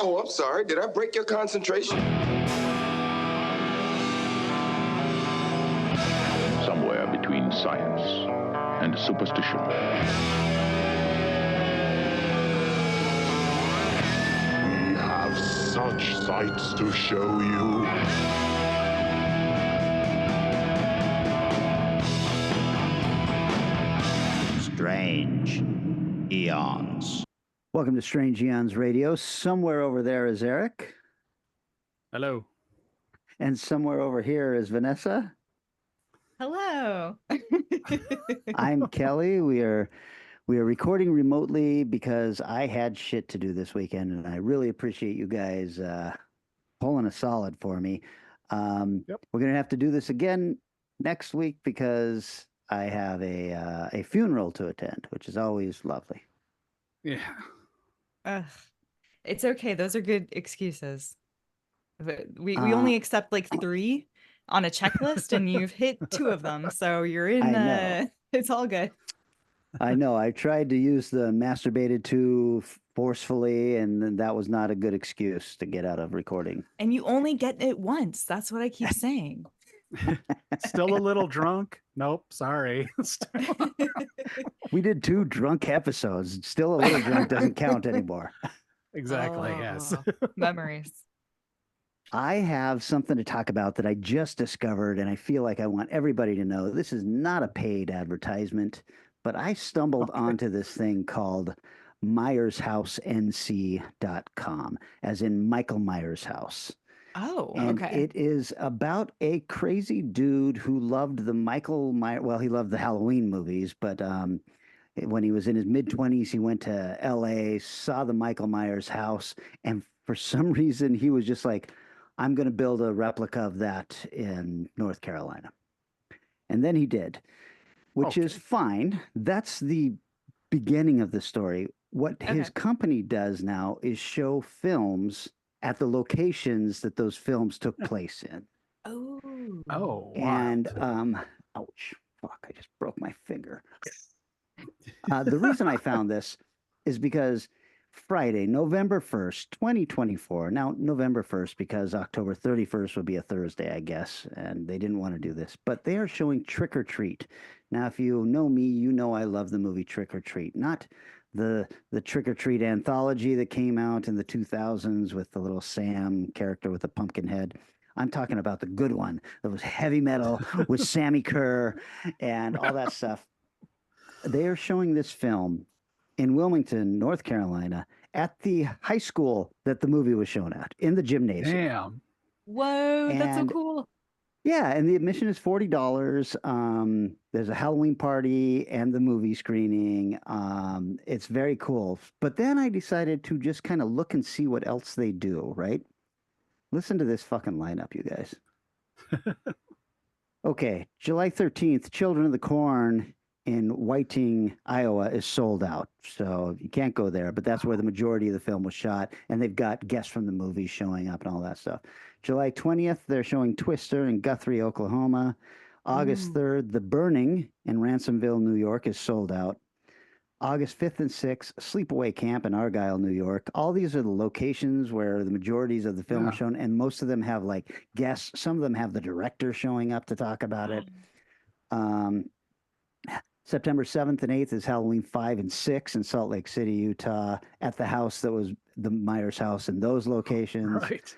Oh, I'm sorry. Did I break your concentration? Somewhere between science and superstition. We have such sights to show you. Strange Eons. Welcome to Strange Eons Radio. Somewhere over there is Eric. Hello. And somewhere over here is Vanessa. Hello. I'm Kelly. We are recording remotely because I had shit to do this weekend, and I really appreciate you guys pulling a solid for me. We're gonna have to do this again next week because I have a funeral to attend, which is always lovely. Yeah. It's okay. Those are good excuses. But we only accept like 3 on a checklist, and you've hit 2 of them, so you're in. It's all good. I know. I tried to use the masturbated to forcefully, and then that was not a good excuse to get out of recording. And you only get it once. That's what I keep saying. Still a little drunk? Nope, sorry. We did 2 drunk episodes. Still a little drunk doesn't count anymore. Exactly, yes. Memories. I have something to talk about that I just discovered, and I feel like I want everybody to know. This is not a paid advertisement, but I stumbled onto this thing called MyersHouseNC.com, as in Michael Myers' house. Oh, And okay. it is about a crazy dude who loved the Michael Myers. Well, he loved the Halloween movies, but when he was in his mid-20s, he went to LA, saw the Michael Myers house, and for some reason, he was just like, I'm going to build a replica of that in North Carolina. And then he did, which is fine. That's the beginning of the story. What his company does now is show films at the locations that those films took place in. Oh. And ouch, fuck, I just broke my finger. The reason I found this is because Friday, November 1st, 2024. Now, November 1st, because October 31st would be a Thursday, I guess, and they didn't want to do this, but they are showing Trick or Treat. Now, if you know me, you know I love the movie Trick or Treat, not the Trick or Treat anthology that came out in the 2000s with the little Sam character with the pumpkin head. I'm talking about the good one that was heavy metal with Sammy Kerr and all that stuff. They are showing this film in Wilmington, North Carolina, at the high school that the movie was shown at, in the gymnasium. Damn. Whoa, that's so cool. Yeah, and the admission is $40. There's a Halloween party and the movie screening. It's very cool. But then I decided to just kind of look and see what else they do, right? Listen to this fucking lineup, you guys. Okay, July 13th, Children of the Corn in Whiting, Iowa is sold out. So you can't go there, but that's where the majority of the film was shot. And they've got guests from the movie showing up and all that stuff. July 20th, they're showing Twister in Guthrie, Oklahoma. August 3rd, The Burning in Ransomville, New York is sold out. August 5th and 6th, Sleepaway Camp in Argyle, New York. All these are the locations where the majorities of the film are shown, and most of them have like guests. Some of them have the director showing up to talk about it. September 7th and 8th is Halloween 5 and 6 in Salt Lake City, Utah, at the house that was the Myers house in those locations. Right.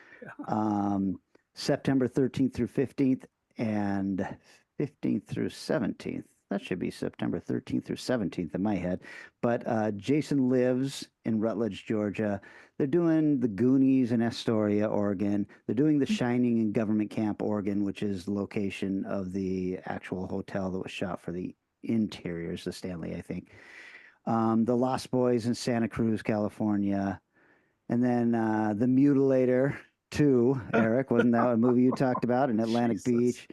September 13th through 15th and 15th through 17th. That should be September 13th through 17th in my head. But Jason Lives in Rutledge, Georgia. They're doing the Goonies in Astoria, Oregon. They're doing the Shining in Government Camp, Oregon, which is the location of the actual hotel that was shot for the interiors, the Stanley, I think. The Lost Boys in Santa Cruz, California. And then The Mutilator 2, Eric, wasn't that a movie you talked about in Atlantic Beach?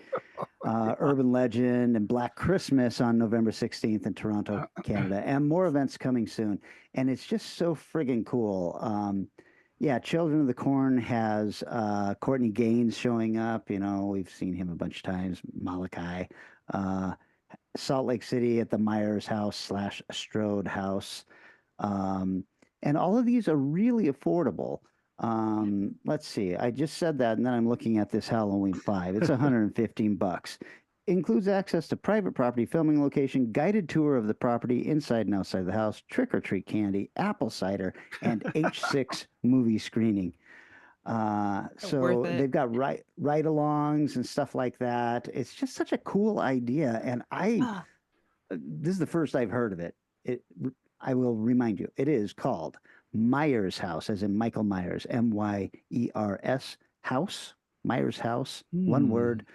Urban Legend and Black Christmas on November 16th in Toronto, Canada. And more events coming soon. And it's just so friggin' cool. Yeah, Children of the Corn has Courtney Gaines showing up. You know, we've seen him a bunch of times. Malachi. Salt Lake City at the Myers house / Strode house. And all of these are really affordable. Let's see. I just said that, and then I'm looking at this Halloween 5. It's $115. Includes access to private property, filming location, guided tour of the property inside and outside the house, trick or treat candy, apple cider, and H6 movie screening. Worth So it. they've got ride-alongs and stuff like that. It's just such a cool idea, and Ah, this is the first I've heard of it. I will remind you, it is called Myers House, as in Michael Myers, Myers House, Myers House, one word,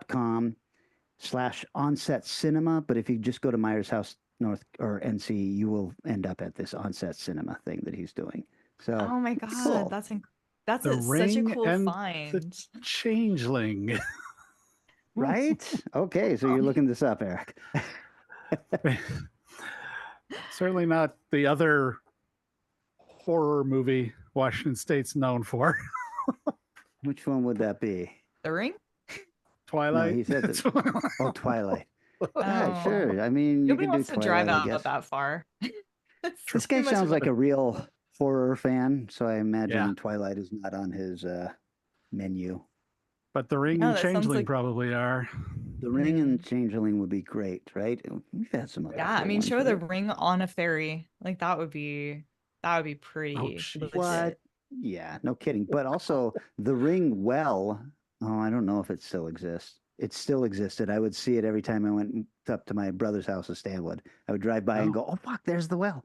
.com/onset cinema. But if you just go to Myers House North or NC, you will end up at this onset cinema thing that he's doing. So oh my it's God, cool, that's The such a Ring cool and the find. Changeling. right? Okay, so you're looking this up, Eric. Certainly not the other horror movie Washington State's known for. Which one would that be? The Ring? Twilight. No, he said that. Oh, Twilight. Yeah, Oh, sure. I mean, you nobody can do wants to drive Twilight, I out guess. that far. This guy sounds like a real horror fan, so I imagine Yeah. Twilight is not on his menu. But the Ring No, and that sounds Changeling like probably are. The Ring and Changeling would be great, right? We've had some other yeah. I cool mean, ones, show the right? Ring on a ferry. Like that would be pretty jeez. legit. What? Yeah, no kidding. But also the Ring well. Oh, I don't know if it still exists. It still existed. I would see it every time I went up to my brother's house in Stanwood. I would drive by and go, "Oh fuck, there's the well."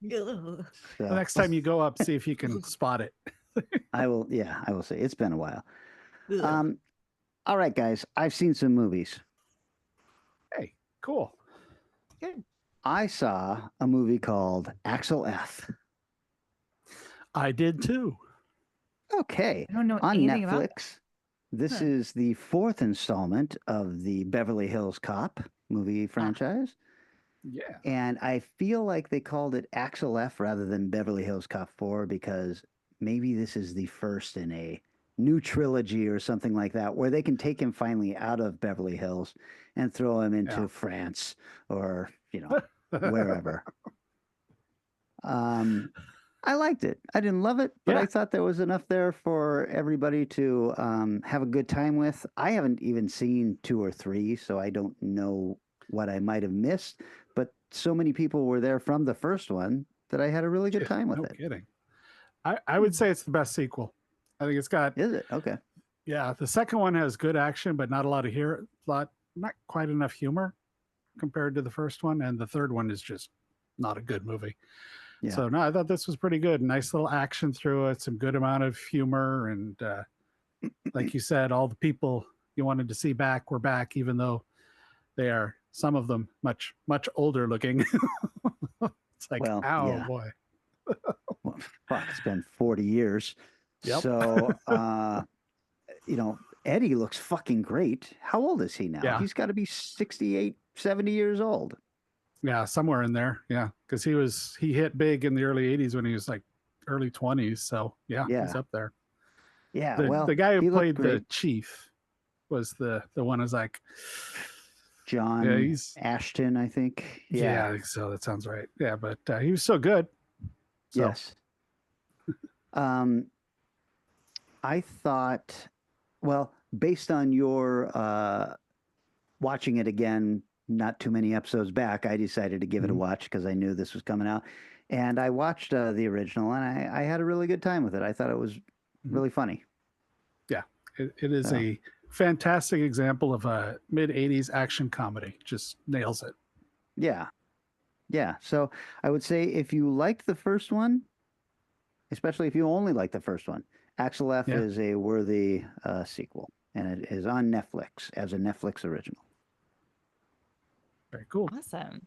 Ugh. The So next time you go up, see if you can spot it. I will. Yeah, I will say it's been a while. Ugh. All right, guys. I've seen some movies. Hey, cool. Good. I saw a movie called Axel F. I did too. Okay. I don't know On anything about that. Netflix. This Huh. is the fourth installment of the Beverly Hills Cop movie franchise. Yeah. And I feel like they called it Axel F rather than Beverly Hills Cop 4 because maybe this is the first in a new trilogy or something like that where they can take him finally out of Beverly Hills and throw him into Yeah. France or, wherever. I liked it. I didn't love it, but Yeah. I thought there was enough there for everybody to have a good time with. I haven't even seen 2 or 3, so I don't know what I might have missed. But so many people were there from the first one that I had a really good time with No it. kidding. I would say it's the best sequel. I think it's got, Is it? Okay. yeah, the second one has good action, but not a lot of not quite enough humor compared to the first one. And the third one is just not a good movie. Yeah. So no, I thought this was pretty good. Nice little action through it, some good amount of humor. And like you said, all the people you wanted to see back were back, even though they are, some of them, much, much older looking. It's like, Well, ow, yeah. boy. Well, fuck, it's been 40 years. Yep. So, Eddie looks fucking great. How old is he now? Yeah. He's got to be 68, 70 years old. Yeah, somewhere in there. Yeah, because he hit big in the early 80s when he was like early 20s. So yeah, Yeah. he's up there. Yeah, The guy he who looked played the great. chief was the one who's like, John yeah, he's Ashton, I think. yeah, I think so. That sounds right. Yeah, but he was so good. So, Yes. I thought, well, based on your watching it again, not too many episodes back, I decided to give it a Mhm. watch because I knew this was coming out. And I watched the original and I had a really good time with it. I thought it was really funny. yeah, it is So. a fantastic example of a mid 80s action comedy. Just nails it. Yeah. Yeah. So I would say if you liked the first one, especially if you only like the first one, Axel F Yeah. is a worthy sequel. And it is on Netflix as a Netflix original. Very cool. Awesome.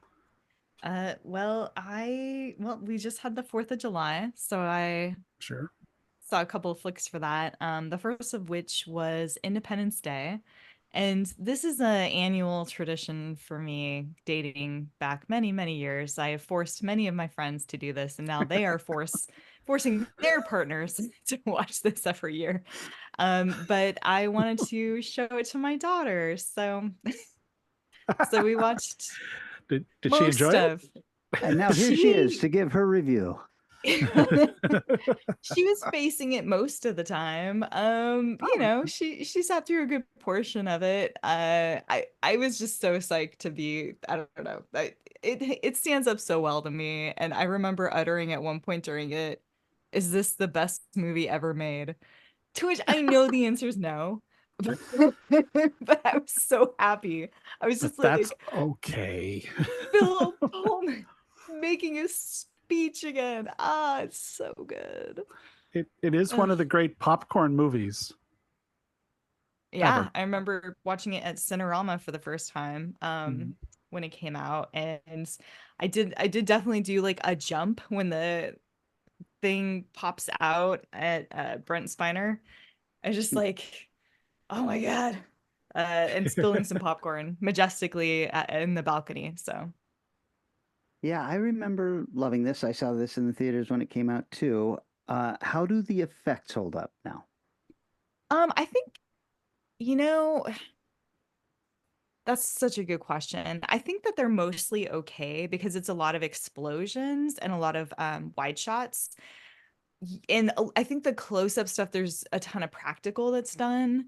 Well, we just had the 4th of July, so I Sure. saw a couple of flicks for that. The first of which was Independence Day. And this is an annual tradition for me dating back many, many years. I have forced many of my friends to do this, and now they are forcing their partners to watch this every year. But I wanted to show it to my daughter. So we watched Did she most enjoy it? of And now here she is to give her review. She was facing it most of the time. She sat through a good portion of it. I was just so psyched to be, I don't know. It stands up so well to me. And I remember uttering at one point during it, is this the best movie ever made? To which I know the answer is no. But I was so happy. I was But just that's like, okay. Philip Pullman making a speech again. Ah, it's so good. It is one of the great popcorn movies. Yeah, Ever. I remember watching it at Cinerama for the first time Mhm. when it came out, and I did definitely do like a jump when the thing pops out at Brent Spiner. I was just like, oh my God. And spilling some popcorn majestically in the balcony. So Yeah, I remember loving this. I saw this in the theaters when it came out too. How do the effects hold up now? I think, you know, that's such a good question. I think that they're mostly okay because it's a lot of explosions and a lot of wide shots. And I think the close-up stuff, there's a ton of practical that's done.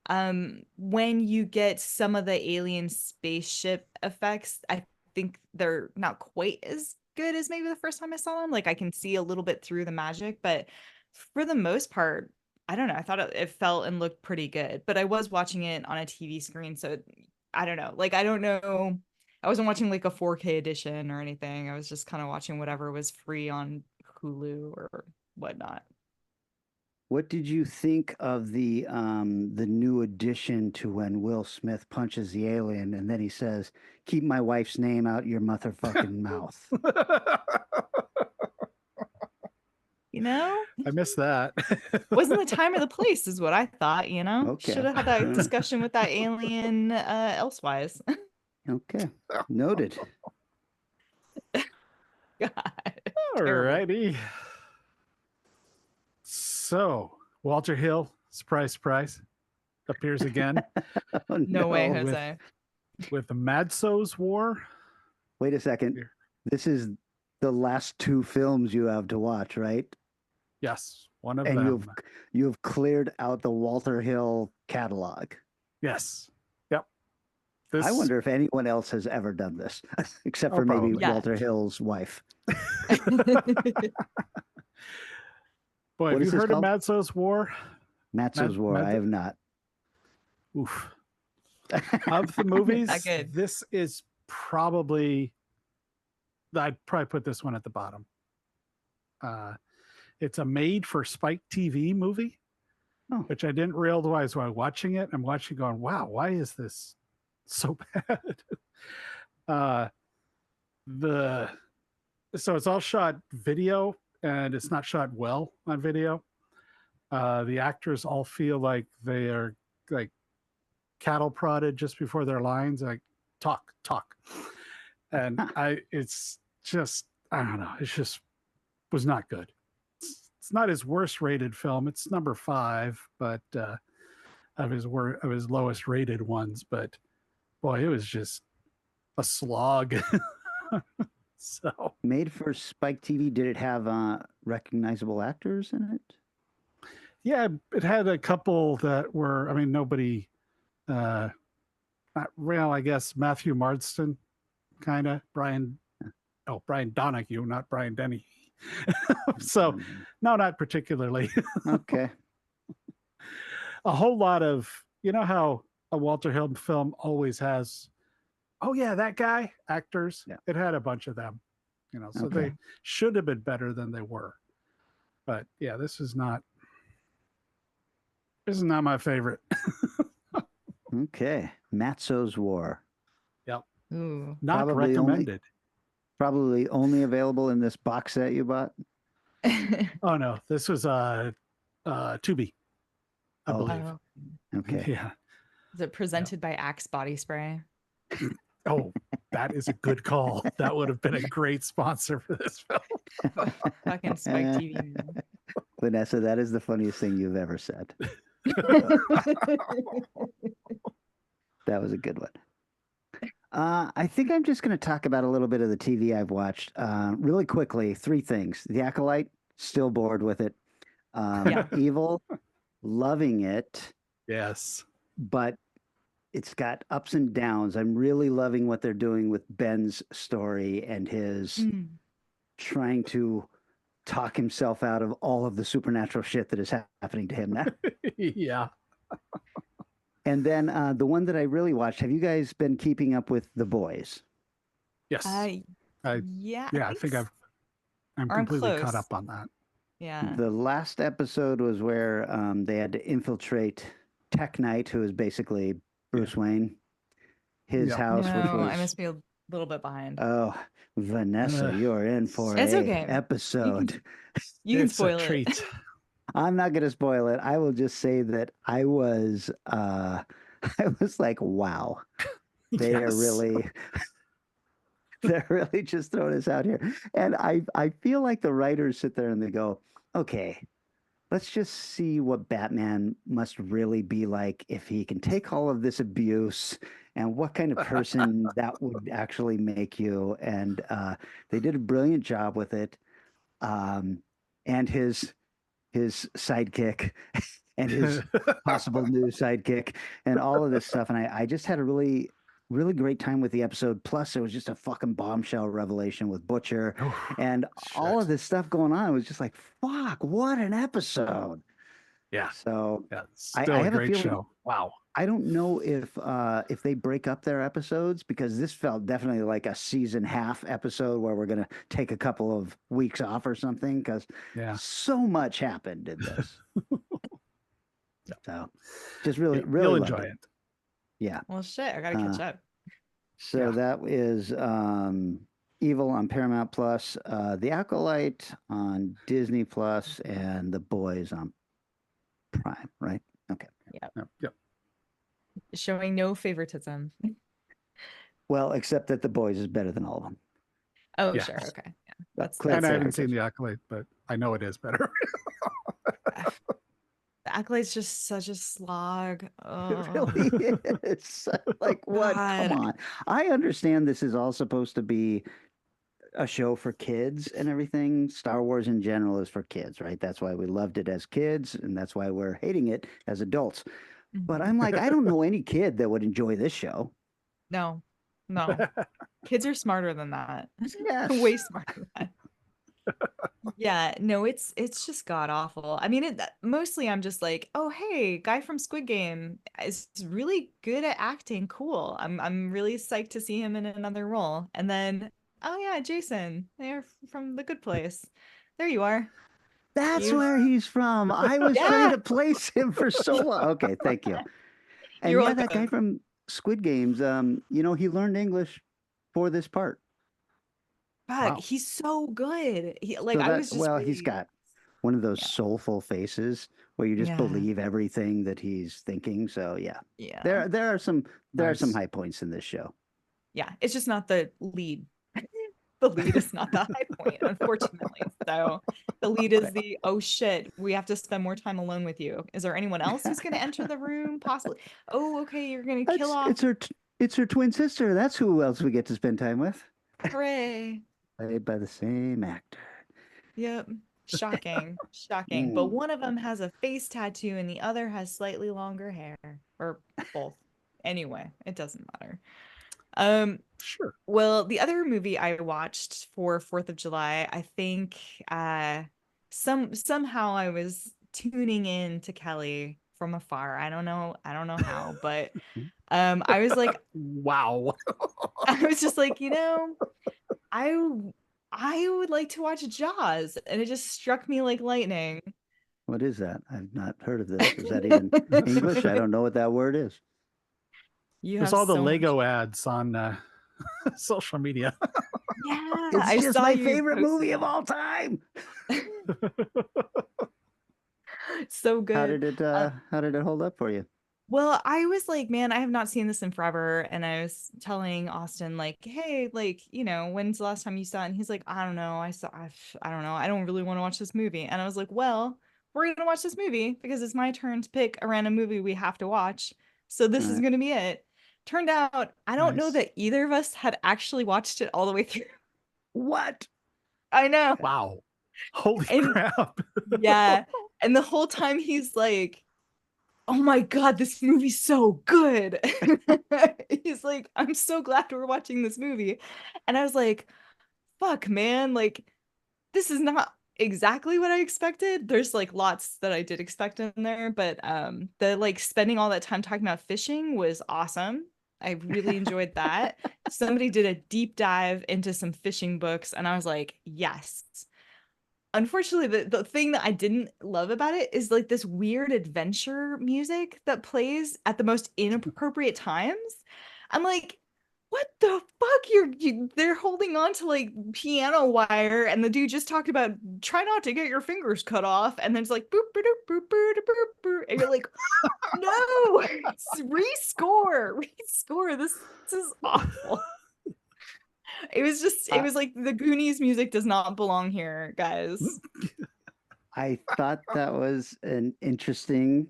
When you get some of the alien spaceship effects, I think they're not quite as good as maybe the first time I saw them. Like I can see a little bit through the magic, but for the most part, I don't know. I thought it felt and looked pretty good, but I was watching it on a TV screen, so I don't know. Like I don't know. I wasn't watching like a 4K edition or anything. I was just kind of watching whatever was free on Hulu or whatnot. What did you think of the new addition to when Will Smith punches the alien and then he says, "Keep my wife's name out your motherfucking mouth." You know? I missed that. Wasn't the time or the place is what I thought, you know? Should Okay. have had that discussion with that alien elsewise. Okay. Noted. God. Terrible. Alrighty. So Walter Hill, surprise, surprise, appears again Oh, No way, no. Jose. with the Madso's War. Wait a second. Here. This is the last two films you have to watch, right? Yes, one of And them. you've cleared out the Walter Hill catalog. Yes. Yep. I wonder if anyone else has ever done this, except Oh, for maybe probably. Yeah. Walter Hill's wife. Boy, What have is you this heard of called? Madso's War? Matzo's War. Mad- I have not. Oof. Of the movies, Not good. this is probably, I'd probably put this one at the bottom. It's a made for Spike TV movie, Oh. which I didn't realize while watching it. I'm watching going, wow, why is this so bad? So it's all shot video and it's not shot well on video. The actors all feel like they are like cattle prodded just before their lines, like talk. And it's just, I don't know, it's just was not good. It's not his worst rated film. It's number 5, but of his lowest rated ones. But boy, it was just a slog. So Made for Spike TV. Did it have recognizable actors in it? yeah, it had a couple that were, I mean, nobody, not real, I guess, Matthew Marsden, kind of, Brian Donahue, not Brian Denny. So, no, not particularly. Okay. A whole lot of, you know how a Walter Hill film always has, oh yeah, that guy, actors. Yeah. It had a bunch of them, so Okay. they should have been better than they were. But yeah, this is not my favorite. Okay. Matzo's War. Ooh. Not Probably recommended. Probably only available in this box set you bought. Oh no, this was Tubi, I Oh. believe. Oh. Okay. Yeah. Is it presented by Axe Body Spray? Oh, that is a good call. That would have been a great sponsor for this film. Fucking Spike TV. Man. Vanessa, that is the funniest thing you've ever said. That was a good one. I think I'm just going to talk about a little bit of the TV I've watched. Really quickly, three things. The Acolyte, still bored with it. Yeah. Evil, loving it, Yes. but it's got ups and downs. I'm really loving what they're doing with Ben's story and his Mm. trying to talk himself out of all of the supernatural shit that is happening to him now. Yeah. And then the one that I really watched, have you guys been keeping up with The Boys? Yes. I Yeah. I think I'm Or I'm completely caught close. up on that. Yeah. The last episode was where they had to infiltrate Tech Knight, who is basically Bruce Wayne, his Yeah. house, which No, was I must be a little bit behind. oh, Vanessa, Ugh. you're in for It's a okay. episode. You can It's a spoil it. treat. I'm not going to spoil it. I will just say that I was I was like, wow, they are Yes. really they're really just throwing us out here. And I feel like the writers sit there and they go, okay, let's just see what Batman must really be like if he can take all of this abuse and what kind of person that would actually make you. And they did a brilliant job with it. And his sidekick and his possible new sidekick and all of this stuff. And I just had a really, really great time with the episode. Plus, it was just a fucking bombshell revelation with Butcher and all of this stuff going on. It was just like, fuck, what an episode. Yeah. So Yeah. I Still a have a great feeling show. Wow. I don't know if they break up their episodes because this felt definitely like a season half episode where we're gonna take a couple of weeks off or something because Yeah. so much happened in this. Yeah. So just really, Yeah, really you'll loved enjoy it. it. Yeah. Well, shit, I gotta catch up. So Yeah. that is Evil on Paramount Plus, The Acolyte on Disney Plus, and The Boys on Prime, right? Okay. Yep. Showing no favoritism. Well, except that The Boys is better than all of them. Oh, Yeah. sure. Okay. Yeah. But That's clear And I haven't favoritism. seen The Acolyte, but I know it is better. The Acolyte's just such a slog. It Oh, really is. Like, what? Come God. on. I understand this is all supposed to be a show for kids and everything. Star Wars in general is for kids, right? That's why we loved it as kids, and that's why we're hating it as adults. But Mhm. I'm like, I don't know any kid that would enjoy this show. No, no. Kids are smarter than that. Yes. Way smarter than that. Yeah, no, it's just god awful. I mean, mostly I'm just like, oh hey, guy from Squid Game is really good at acting. Cool. I'm really psyched to see him in another role. And then, oh yeah, Jason, they're from The Good Place. There you are. That's You- where he's from. I was Yeah. trying to place him for so long. Okay, thank you. And You're yeah, that guy welcome. from Squid Games, he learned English for this part. God, Wow. he's so good. Like So I that, was just well, really, he's got one of those Yeah. soulful faces where you just Yeah. believe everything that he's thinking. So yeah, yeah. there are some Nice. high points in this show. Yeah, it's just not the lead. The lead is not the high point, unfortunately. So the lead is the, oh shit, we have to spend more time alone with you. Is there anyone else who's going to enter the room? Possibly. Oh, okay, you're going to kill off. It's her twin sister. That's who else we get to spend time with. Hooray. Played by the same actor. Yep. Shocking. Shocking. But Mm. one of them has a face tattoo and the other has slightly longer hair. Or both. Anyway, it doesn't matter. Sure. Well, the other movie I watched for 4th of July, I think somehow I was tuning in to Kelly from afar. I don't know how, but I was like, Wow. I was just like, I would like to watch Jaws, and it just struck me like lightning. What is that? I've not heard of this. Is that even English? I don't know what that word is. You There's have all the so much- Lego ads on social media. Yeah, It's I just saw my you favorite post movie of that. all time. So good. How did it hold up for you? Well, I was like, man, I have not seen this in forever. And I was telling Austin, like, hey, like, when's the last time you saw it? And he's like, I don't know. I don't know. I don't really want to watch this movie. And I was like, well, we're going to watch this movie because it's my turn to pick a random movie we have to watch. So this is Alright. going to be it. turned out I don't know Nice. that either of us had actually watched it all the way through. What? I know. Wow. Holy And crap. yeah. And the whole time he's like, oh my God, this movie's so good. He's like, I'm so glad we're watching this movie. And I was like, fuck, man, like, this is not exactly what I expected. There's like lots that I did expect in there, but the like spending all that time talking about fishing was awesome. I really enjoyed that. Somebody did a deep dive into some fishing books, and I was like, yes. Unfortunately, the thing that I didn't love about it is like this weird adventure music that plays at the most inappropriate times. I'm like, what the fuck? They're holding on to like piano wire, and the dude just talked about try not to get your fingers cut off, and then it's like boop boop boop boop boop boop, and you're like, no, rescore. This is awful. It was just, it was like the Goonies music does not belong here, guys. I thought that was an interesting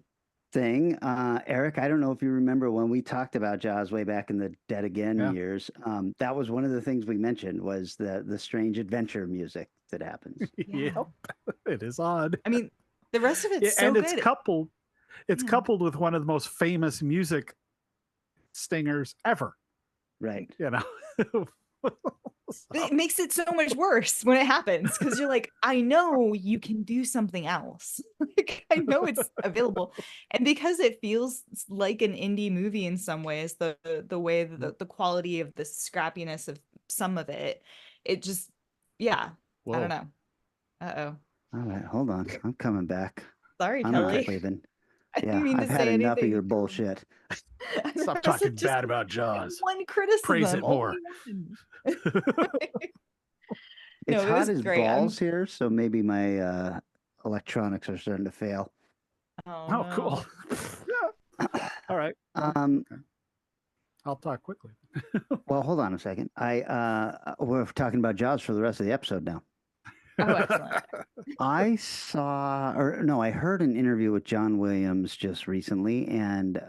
thing. Eric, I don't know if you remember when we talked about Jaws way back in the Dead Again Yeah. years. That was one of the things we mentioned was the strange adventure music that happens. Yeah. Yep. It is odd. I mean, the rest of it's so and good. it's coupled Yeah. coupled with one of the most famous music stingers ever. Right. You know. It makes it so much worse when it happens because you're like, I know you can do something else. Like, I know it's available, and because it feels like an indie movie in some ways, the way the quality of the scrappiness of some of it, it just, yeah, I don't Whoa. know. Uh-oh. All right, hold on. I'm coming back. Sorry, I'm not Kelly. leaving. I Yeah, didn't mean I've to had say enough of anything. your bullshit. Stop I talking said just bad about Jaws. one criticism. Praise it more. Only one. It's No, it hot was as great. balls here, so maybe my electronics are starting to fail. Oh, Oh, no. cool. All right. Well, Um, okay. I'll talk quickly. well, hold on a second. We're talking about Jaws for the rest of the episode now. Oh, excellent. I saw, or no, I heard an interview with John Williams just recently, and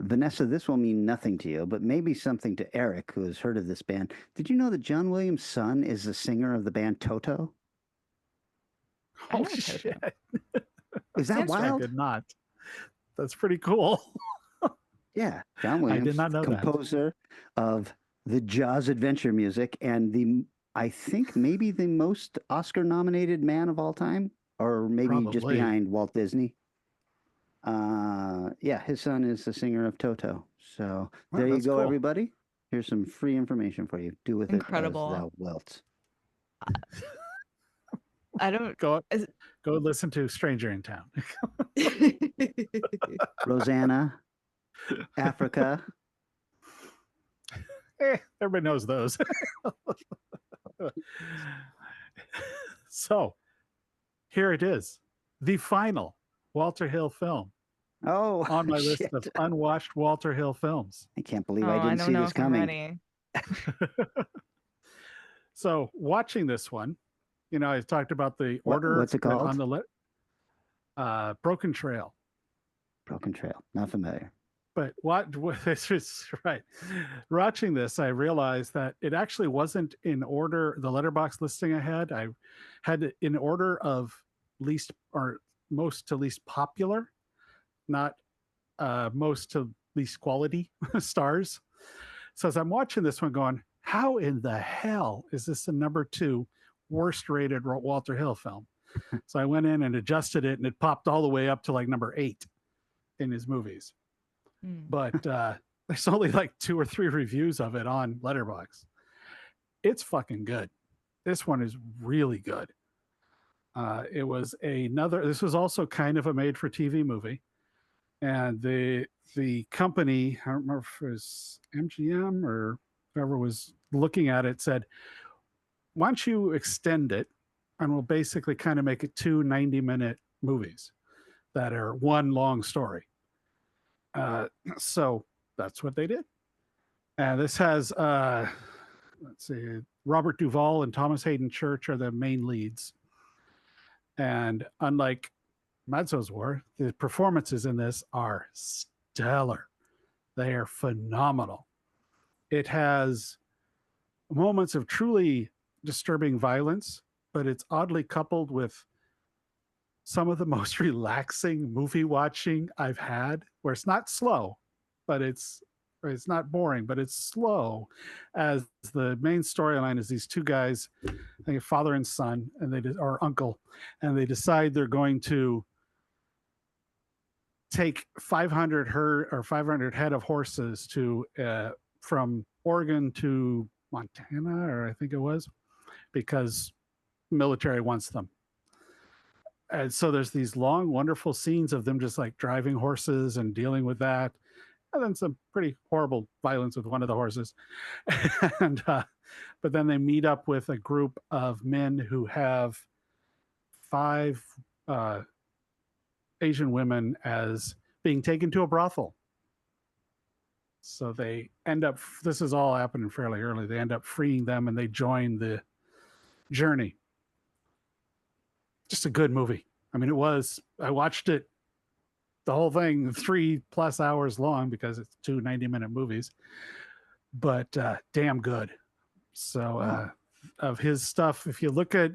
Vanessa, this will mean nothing to you, but maybe something to Eric, who has heard of this band. Did you know that John Williams' son is the singer of the band Toto? I know Holy Toto. shit. Is that Sounds I wild? did not. That's pretty cool. Yeah, John I Williams, did not know that. composer of the Jaws adventure music, and I think maybe the most Oscar-nominated man of all time, or maybe just Probably. behind Walt Disney. Yeah, his son is the singer of Toto. So Wow, there you that's go, cool. everybody. Here's some free information for you. Do with Incredible. it as thou wilt. I don't. Go Is- listen to Stranger in Town. Rosanna, Africa. Everybody knows those. So here it is. The final Walter Hill film Oh, on my list shit. of unwatched Walter Hill films. I can't believe Oh, I I didn't don't see know this if I'm coming. ready. So watching this one, you know, I talked about the order. What's it called? On the Broken Trail. Broken Trail. Not familiar. But what this is right. Watching this, I realized that it actually wasn't in order. The letterbox listing I had it in order of least or most to least popular, not most to least quality stars. So as I'm watching this one, going, how in the hell is this the number 2 worst rated Walter Hill film? So I went in and adjusted it, and it popped all the way up to like number 8 in his movies. But there's only like 2 or 3 reviews of it on Letterboxd. It's fucking good. This one is really good. It was this was also kind of a made for TV movie. And the company, I don't remember if it was MGM or whoever was looking at it, said, why don't you extend it and we'll basically kind of make it 2 90-minute movies that are one long story. So that's what they did. And this has, let's see, Robert Duvall and Thomas Hayden Church are the main leads. And unlike Madzo's the performances in this are stellar. They are phenomenal. It has moments of truly disturbing violence, but it's oddly coupled with some of the most relaxing movie watching I've had, where it's not slow, but it's not boring, but it's slow. As the main storyline is these two guys, I think father and son, and or uncle, and they decide they're going to take 500 head of horses to from Oregon to Montana, or I think it was, because military wants them. And so there's these long, wonderful scenes of them just like driving horses and dealing with that, and then some pretty horrible violence with one of the horses. And but then they meet up with a group of men who have 5 Asian women as being taken to a brothel. So they end up, this is all happening fairly early, they end up freeing them and they join the journey. Just a good movie. I mean, I watched it, the whole thing, 3+ hours long, because it's 2 90-minute movies, but damn good. So of his stuff, if you look at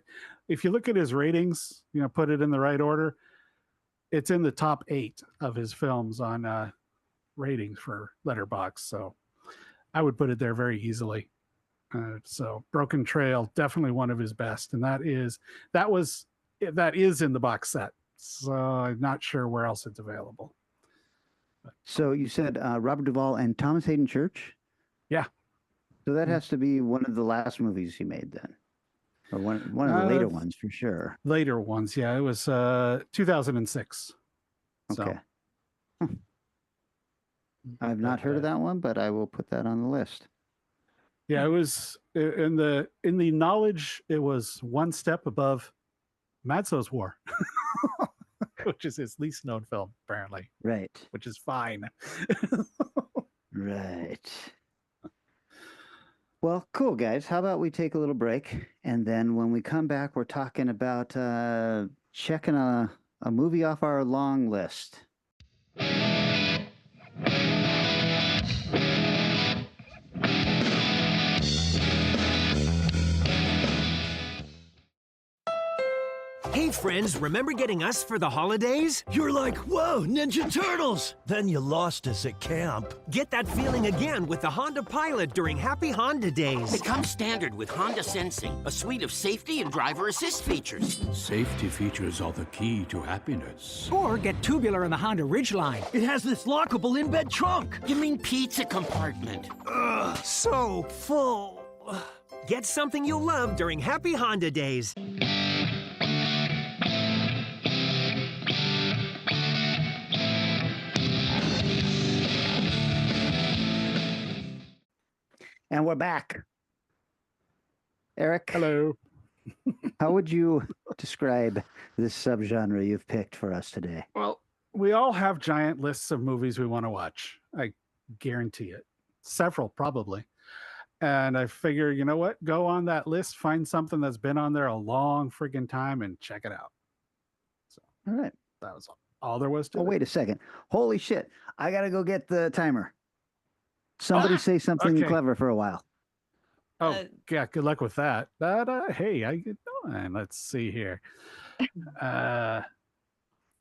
his ratings, put it in the right order, it's in the top 8 of his films on ratings for Letterboxd. So I would put it there very easily. So Broken Trail, definitely one of his best, and that is in the box set. So I'm not sure where else it's available. So you said Robert Duvall and Thomas Hayden Church? Yeah. So that has to be one of the last movies he made then, or one of the later ones for sure. Later ones, yeah. It was 2006. Okay. So. I've not heard of that one, but I will put that on the list. Yeah, it was in the knowledge. It was one step above Matzo's War, which is his least known film, apparently. Right. Which is fine. Right. Well, cool, guys. How about we take a little break, and then when we come back, we're talking about checking a movie off our long list. Hey friends, remember getting us for the holidays? You're like, whoa, Ninja Turtles! Then you lost us at camp. Get that feeling again with the Honda Pilot during Happy Honda Days. It comes standard with Honda Sensing, a suite of safety and driver assist features. Safety features are the key to happiness. Or get Tubular in the Honda Ridgeline. It has this lockable in-bed trunk. You mean pizza compartment? Ugh, so full. Get something you'll love during Happy Honda Days. And we're back. Eric. Hello. How would you describe this subgenre you've picked for us today? Well, we all have giant lists of movies we want to watch. I guarantee it. Several, probably. And I figure, you know what? Go on that list, find something that's been on there a long friggin' time, and check it out. So, all right. That was all there was to it. Oh, wait a second. Holy shit. I got to go get the timer. Somebody say something clever for a while. Oh, yeah. Good luck with that. Hey, how you doing? Let's see here. Yeah,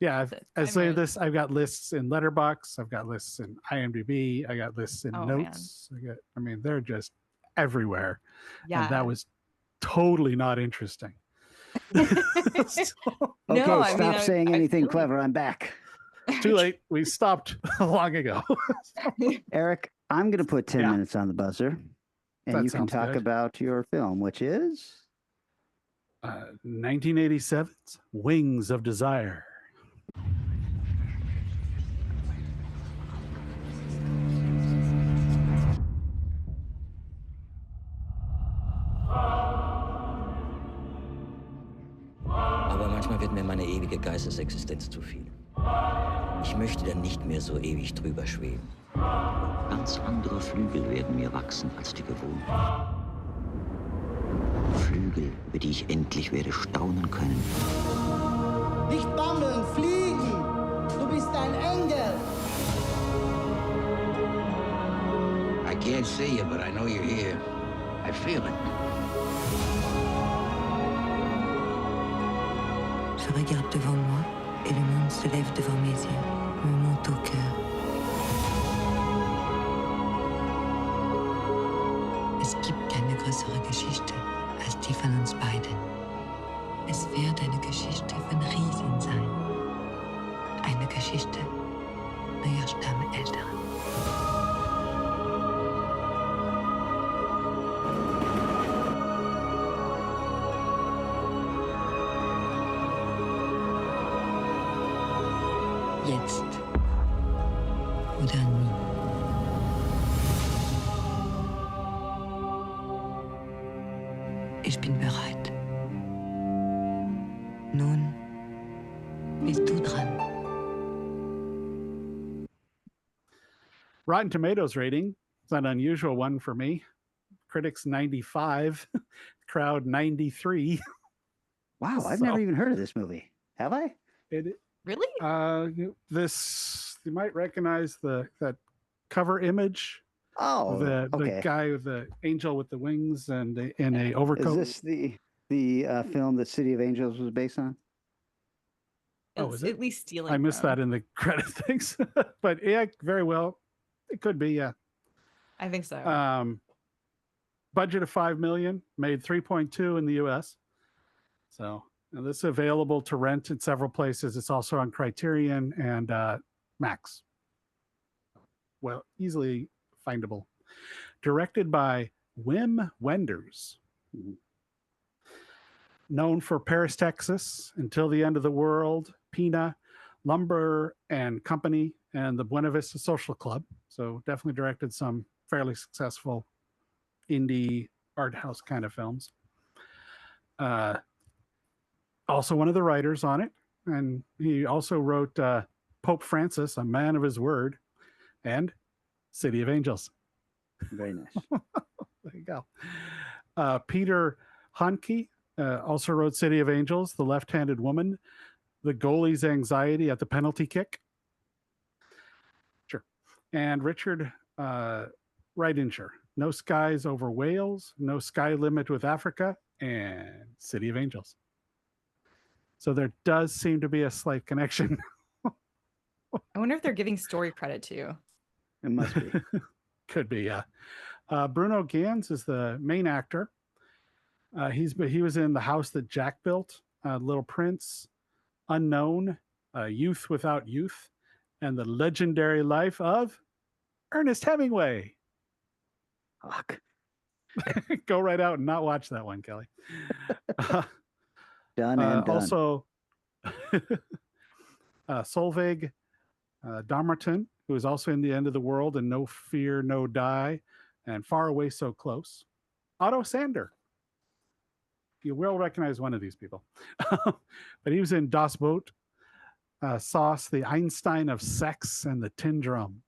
I say this. I've got lists in Letterboxd. I've got lists in IMDb. I got lists in notes. They're just everywhere. Yeah. And that was totally not interesting. Okay, stop saying anything clever. I'm back. Too late. We stopped long ago. Eric, I'm going to put 10 minutes on the buzzer, and That you can sounds talk good. about your film, which is 1987's Wings of Desire. Aber manchmal wird mir meine ewige Geistesexistenz zu viel. Ich möchte dann nicht mehr so ewig drüber schweben. Ganz andere Flügel werden mir wachsen als die gewohnten. Flügel, über die ich endlich werde staunen können. Nicht bammeln, fliegen! Du bist ein Engel! I can't can't see you, but I know you're here. I feel it. Je regarde devant moi et le monde se lève devant mes yeux, me monte au cœur. Es gibt keine größere Geschichte als die von uns beiden. Es wird eine Geschichte von Riesen sein. Eine Geschichte neuer Stammeltern. Jetzt oder nie. Ich bin bereit. Nun bist du dran. Rotten Tomatoes rating is an unusual one for me. Critics 95, crowd 93. Wow, I've never even heard of this movie. Have I? Really? This, you might recognize that cover image. Oh, the okay. guy with the angel with the wings and in a overcoat. Is this the film that City of Angels was based on? It's is it? at least stealing. I missed from. that in the credit things, but yeah, very well. It could be, yeah. I think so. Budget of $5 million, made 3.2 in the U.S. So this is available to rent in several places. It's also on Criterion and Max. Well, easily findable. Directed by Wim Wenders. Known for Paris, Texas, Until the End of the World, Pina, Lumber and Company, and the Buena Vista Social Club. So definitely directed some fairly successful indie art house kind of films. Also one of the writers on it. And he also wrote Pope Francis, A Man of His Word, and City of Angels. Very nice. There you go. Peter Hanke also wrote City of Angels, The Left-Handed Woman, The Goalie's Anxiety at the Penalty Kick. Sure. And Richard Ridinger, No Skies Over Wales, No Sky Limit with Africa, and City of Angels. So there does seem to be a slight connection. I wonder if they're giving story credit to you. It must be. Could be, yeah. Bruno Gans is the main actor. He was in The House That Jack Built, Little Prince, Unknown, Youth Without Youth, and The Legendary Life of Ernest Hemingway. Fuck. Go right out and not watch that one, Kelly. Done and done. Also, Solveig Damerton, who is also in The End of the World and No Fear, No Die, and Far Away So Close. Otto Sander. You will recognize one of these people. But he was in Das Boot, Sauce, The Einstein of Sex, and The Tin Drum.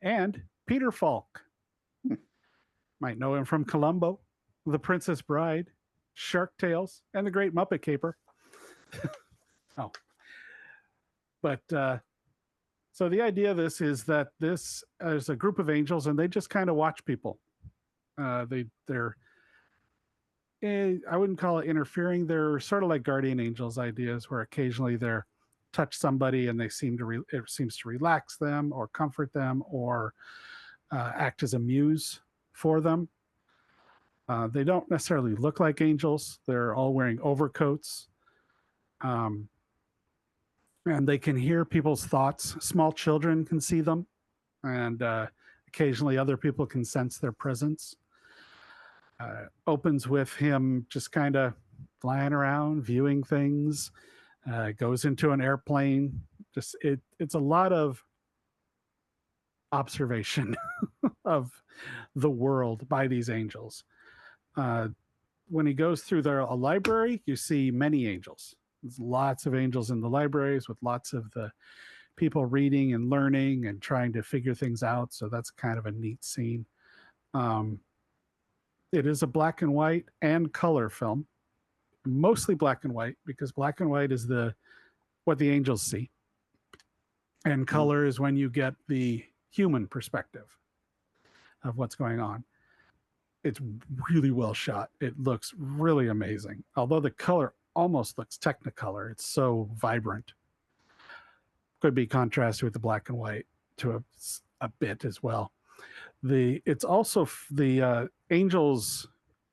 And Peter Falk. Might know him from Columbo, The Princess Bride, Shark Tales, and The Great Muppet Caper. Oh. But so the idea of this is that this is a group of angels and they just kind of watch people. They're I wouldn't call it interfering. They're sort of like guardian angels ideas where occasionally they're touch somebody and they seems to relax them or comfort them or act as a muse for them. They don't necessarily look like angels. They're all wearing overcoats. And they can hear people's thoughts. Small children can see them. And occasionally other people can sense their presence. Opens with him just kind of flying around, viewing things, goes into an airplane. It's a lot of observation of the world by these angels. When he goes through a library, you see many angels. There's lots of angels in the libraries with lots of the people reading and learning and trying to figure things out. So that's kind of a neat scene. It is a black and white and color film, mostly black and white because black and white is what the angels see. And color is when you get the human perspective. of what's going on. It's really well shot. It looks really amazing. Although the color almost looks Technicolor, it's so vibrant. Could be contrasted with the black and white to a bit as well. It's also the Angel's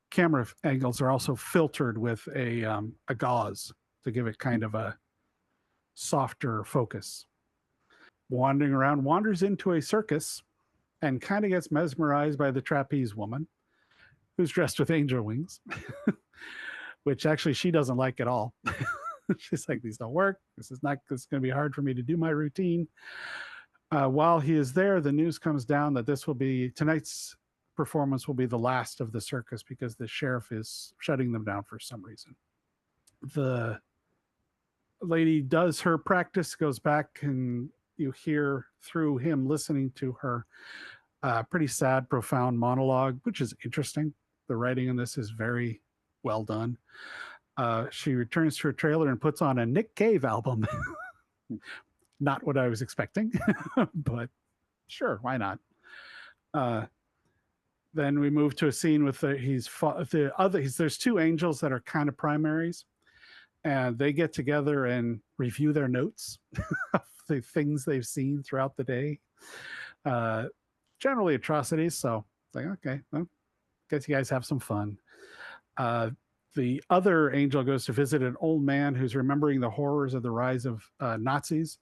camera angles are also filtered with a gauze to give it kind of a softer focus. Wandering around, wanders into a circus and kind of gets mesmerized by the trapeze woman who's dressed with angel wings, which actually she doesn't like at all. She's like, these don't work. This is going to be hard for me to do my routine. While he is there, the news comes down that tonight's performance will be the last of the circus because the sheriff is shutting them down for some reason. The lady does her practice, goes back, and you hear through him listening to her pretty sad, profound monologue, which is interesting. The writing in this is very well done. She returns to her trailer and puts on a Nick Cave album. Not what I was expecting, but sure, why not? Then we move to a scene with there's two angels that are kind of primaries, and they get together and review their notes of the things they've seen throughout the day. Generally atrocities, so it's like, okay, well, guess you guys have some fun. The other angel goes to visit an old man who's remembering the horrors of the rise of Nazis,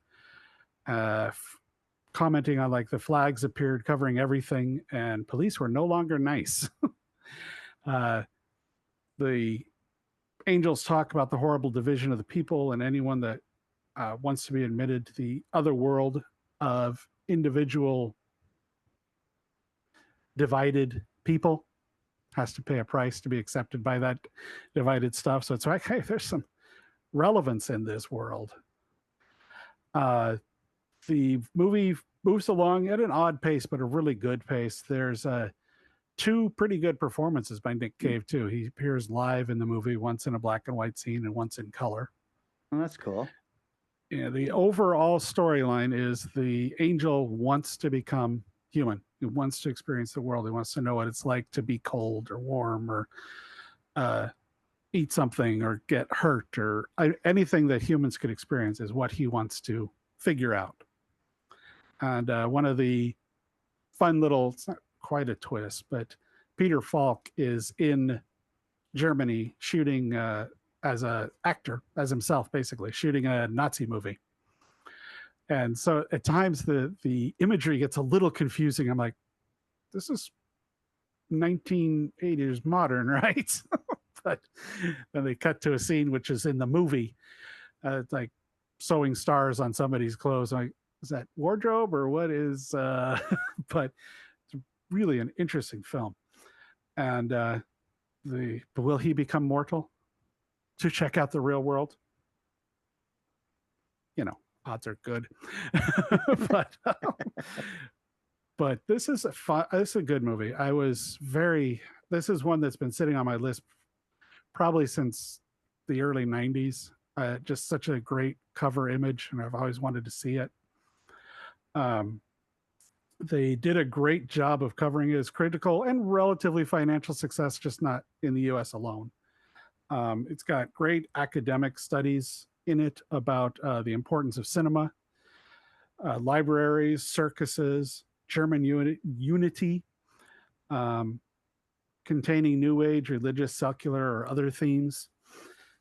commenting on like the flags appeared covering everything and police were no longer nice. The angels talk about the horrible division of the people and anyone that wants to be admitted to the other world of individual divided people has to pay a price to be accepted by that divided stuff. So it's like, hey, there's some relevance in this world. The movie moves along at an odd pace, but a really good pace. There's two pretty good performances by Nick Cave, too. He appears live in the movie, once in a black and white scene and once in color. Oh, that's cool. Yeah, the overall storyline is the angel wants to become human. He wants to experience the world. He wants to know what it's like to be cold or warm or eat something or get hurt or anything that humans could experience is what he wants to figure out. And one of the fun little, it's not quite a twist, but Peter Falk is in Germany shooting as an actor, as himself, basically, shooting a Nazi movie. And so at times the imagery gets a little confusing. I'm like, this is 1980s modern, right? But then they cut to a scene which is in the movie, like sewing stars on somebody's clothes. I'm like, is that wardrobe or what is? But it's really an interesting film. And will he become mortal to check out the real world? You know, odds are good. But this is a good movie. This is one that's been sitting on my list probably since the early 90s. Just such a great cover image, and I've always wanted to see it. They did a great job of covering it as critical and relatively financial success, just not in the US alone. It's got great academic studies in it about the importance of cinema, libraries, circuses, German unity, containing New Age, religious, secular, or other themes.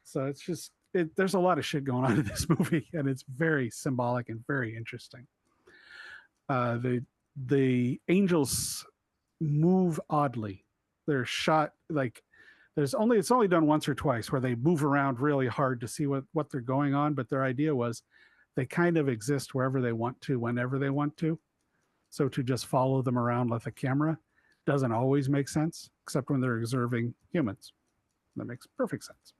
So it's just, there's a lot of shit going on in this movie, and it's very symbolic and very interesting. The angels move oddly. They're shot like it's only done once or twice where they move around really hard to see what they're going on. But their idea was they kind of exist wherever they want to, whenever they want to. So to just follow them around with a camera doesn't always make sense, except when they're observing humans. That makes perfect sense.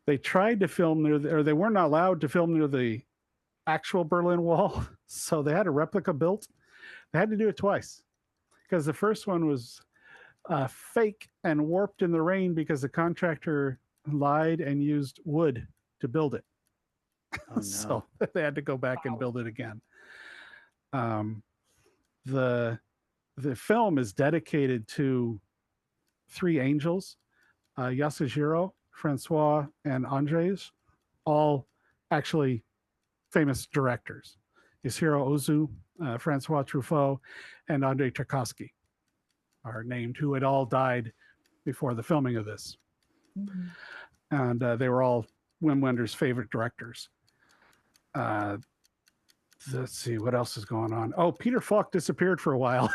They tried to film they weren't allowed to film near the actual Berlin Wall, so they had a replica built. They had to do it twice because the first one was fake and warped in the rain because the contractor lied and used wood to build it. Oh, no. So they had to go back and build it again. The the film is dedicated to three angels, Yasujiro, Francois, and Andres, all actually famous directors. Yasujiro Ozu, Francois Truffaut, and Andrei Tarkovsky are named, who had all died before the filming of this. Mm-hmm. And they were all Wim Wenders' favorite directors. Let's see, what else is going on? Oh, Peter Falk disappeared for a while.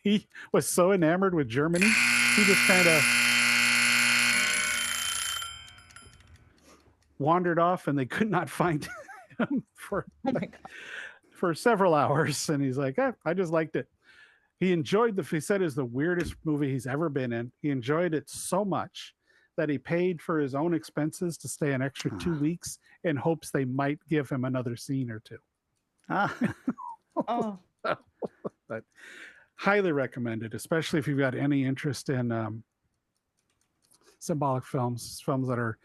He was so enamored with Germany, he just kind of wandered off, and they could not find him for several hours. And he's like, I just liked it. He enjoyed he said it's the weirdest movie he's ever been in. He enjoyed it so much that he paid for his own expenses to stay an extra 2 weeks in hopes they might give him another scene or two. Oh. But highly recommended, especially if you've got any interest in symbolic films that are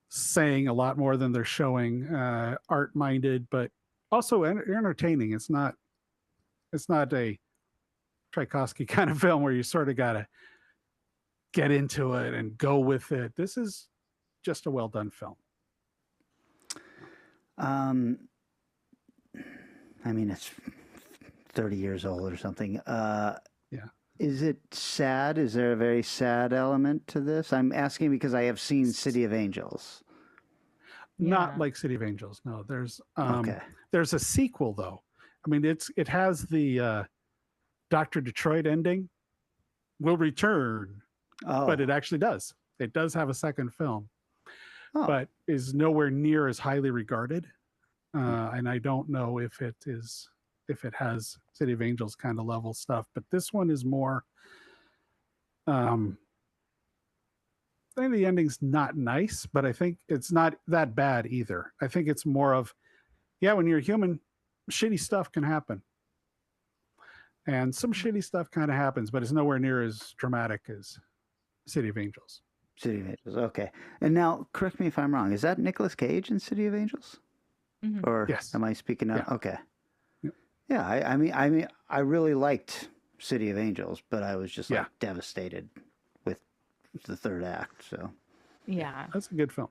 saying a lot more than they're showing, art-minded, but also entertaining. It's not a Tchaikovsky kind of film where you sort of got to get into it and go with it. This is just a well done film. I mean, it's 30 years old or something. Yeah. Is it sad? Is there a very sad element to this? I'm asking because I have seen City of Angels. Not like City of Angels. No, there's a sequel though. I mean, it has the Dr. Detroit ending. Will return, but it actually does. It does have a second film, but is nowhere near as highly regarded. And I don't know if it has City of Angels kind of level stuff, but this one is more. I think the ending's not nice, but I think it's not that bad either. I think it's more of, when you're human, shitty stuff can happen. And some shitty stuff kind of happens, but it's nowhere near as dramatic as City of Angels. City of Angels, okay. And now, correct me if I'm wrong, is that Nicolas Cage in City of Angels? Mm-hmm. Or yes. Am I speaking out? Yeah. Okay. Yeah, I mean, I really liked City of Angels, but I was just devastated with the third act. So yeah, that's a good film.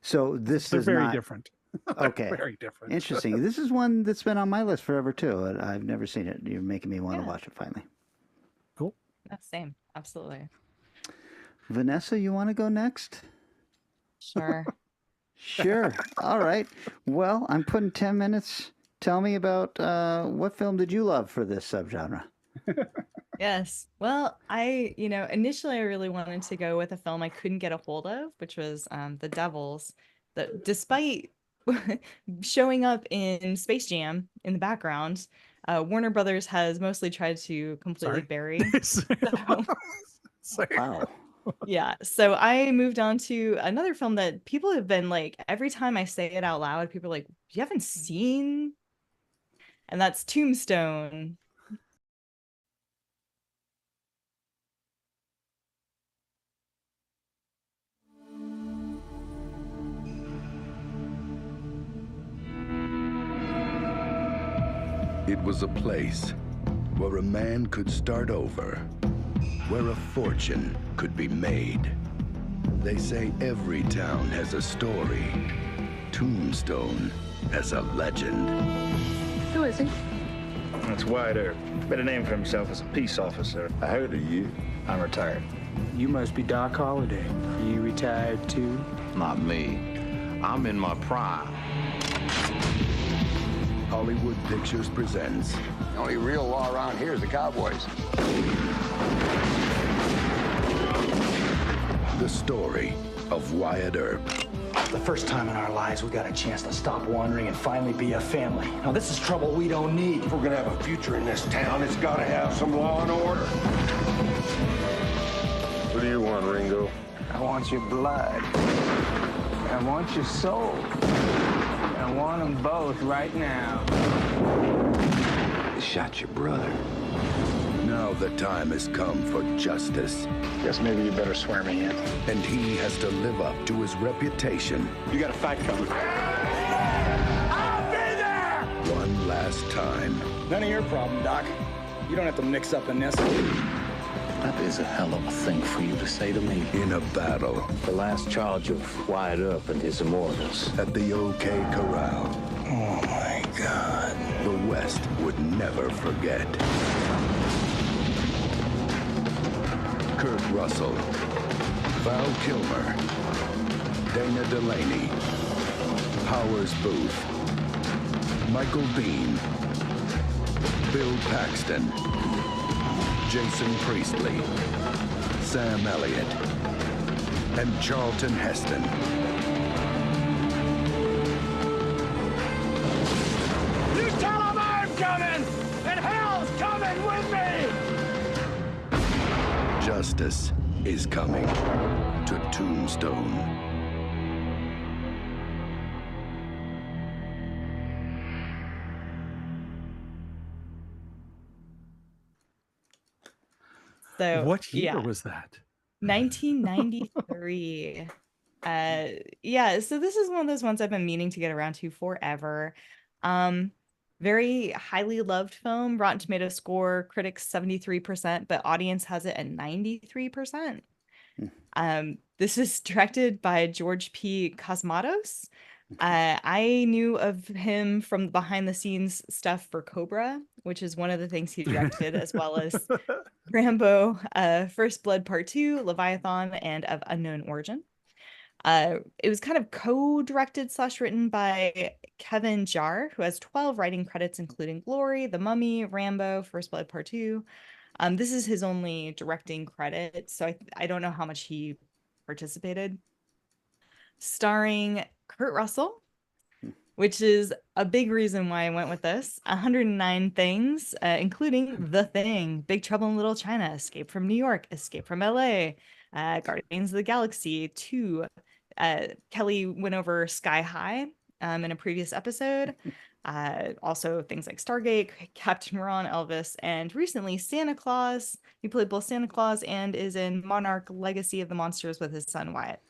So this is very different. Okay, very different. Interesting. This is one that's been on my list forever too. And I've never seen it. You're making me want to watch it finally. Cool. Same, absolutely. Vanessa, you want to go next? Sure. Sure. All right. Well, I'm putting 10 minutes. Tell me about what film did you love for this subgenre? Yes. Well, initially I really wanted to go with a film I couldn't get a hold of, which was The Devils. That despite showing up in Space Jam in the background, Warner Brothers has mostly tried to completely bury. Wow. Yeah. So I moved on to another film that people have been like, every time I say it out loud, people are like, you haven't seen? And that's Tombstone. It was a place where a man could start over, where a fortune could be made. They say every town has a story. Tombstone has a legend. Who is he? That's Wyatt Earp. Made a name for himself as a peace officer. I heard of you. I'm retired. You must be Doc Holliday. Are you retired too? Not me. I'm in my prime. Hollywood Pictures presents. The only real law around here is the Cowboys. The story of Wyatt Earp. The first time in our lives we got a chance to stop wandering and finally be a family. Now this is trouble we don't need. If we're gonna have a future in this town, it's gotta have some law and order. What do you want, Ringo? I want your blood. I want your soul. I want them both right now. They shot your brother. Now the time has come for justice. Guess maybe you better swear me in. And he has to live up to his reputation. You got a fight coming. I'll be there! One last time. None of your problem, Doc. You don't have to mix up in this. That is a hell of a thing for you to say to me. In a battle. The last charge of Wyatt Earp and his immortals. At the OK Corral. Oh my God. The West would never forget. Kurt Russell. Val Kilmer. Dana Delaney. Powers Booth. Michael Biehn. Bill Paxton. Jason Priestley, Sam Elliott, and Charlton Heston. You tell them I'm coming, and hell's coming with me! Justice is coming to Tombstone. So what year was that? 1993. Yeah, so this is one of those ones I've been meaning to get around to forever. Very highly loved film. Rotten Tomatoes score, critics 73%, but audience has it at 93%. This is directed by George P. Cosmatos. I knew of him from behind the scenes stuff for Cobra, which is one of the things he directed, as well as Rambo, First Blood Part 2, Leviathan, and Of Unknown Origin. It was kind of co-directed / written by Kevin Jarre, who has 12 writing credits, including Glory, The Mummy, Rambo, First Blood Part 2. This is his only directing credit, so I don't know how much he participated. Starring Kurt Russell, which is a big reason why I went with this. 109 Things, including The Thing, Big Trouble in Little China, Escape from New York, Escape from LA, Guardians of the Galaxy 2. Kelly went over Sky High in a previous episode. Also things like Stargate, Captain Ron, Elvis, and recently Santa Claus. He played both Santa Claus and is in Monarch Legacy of the Monsters with his son Wyatt.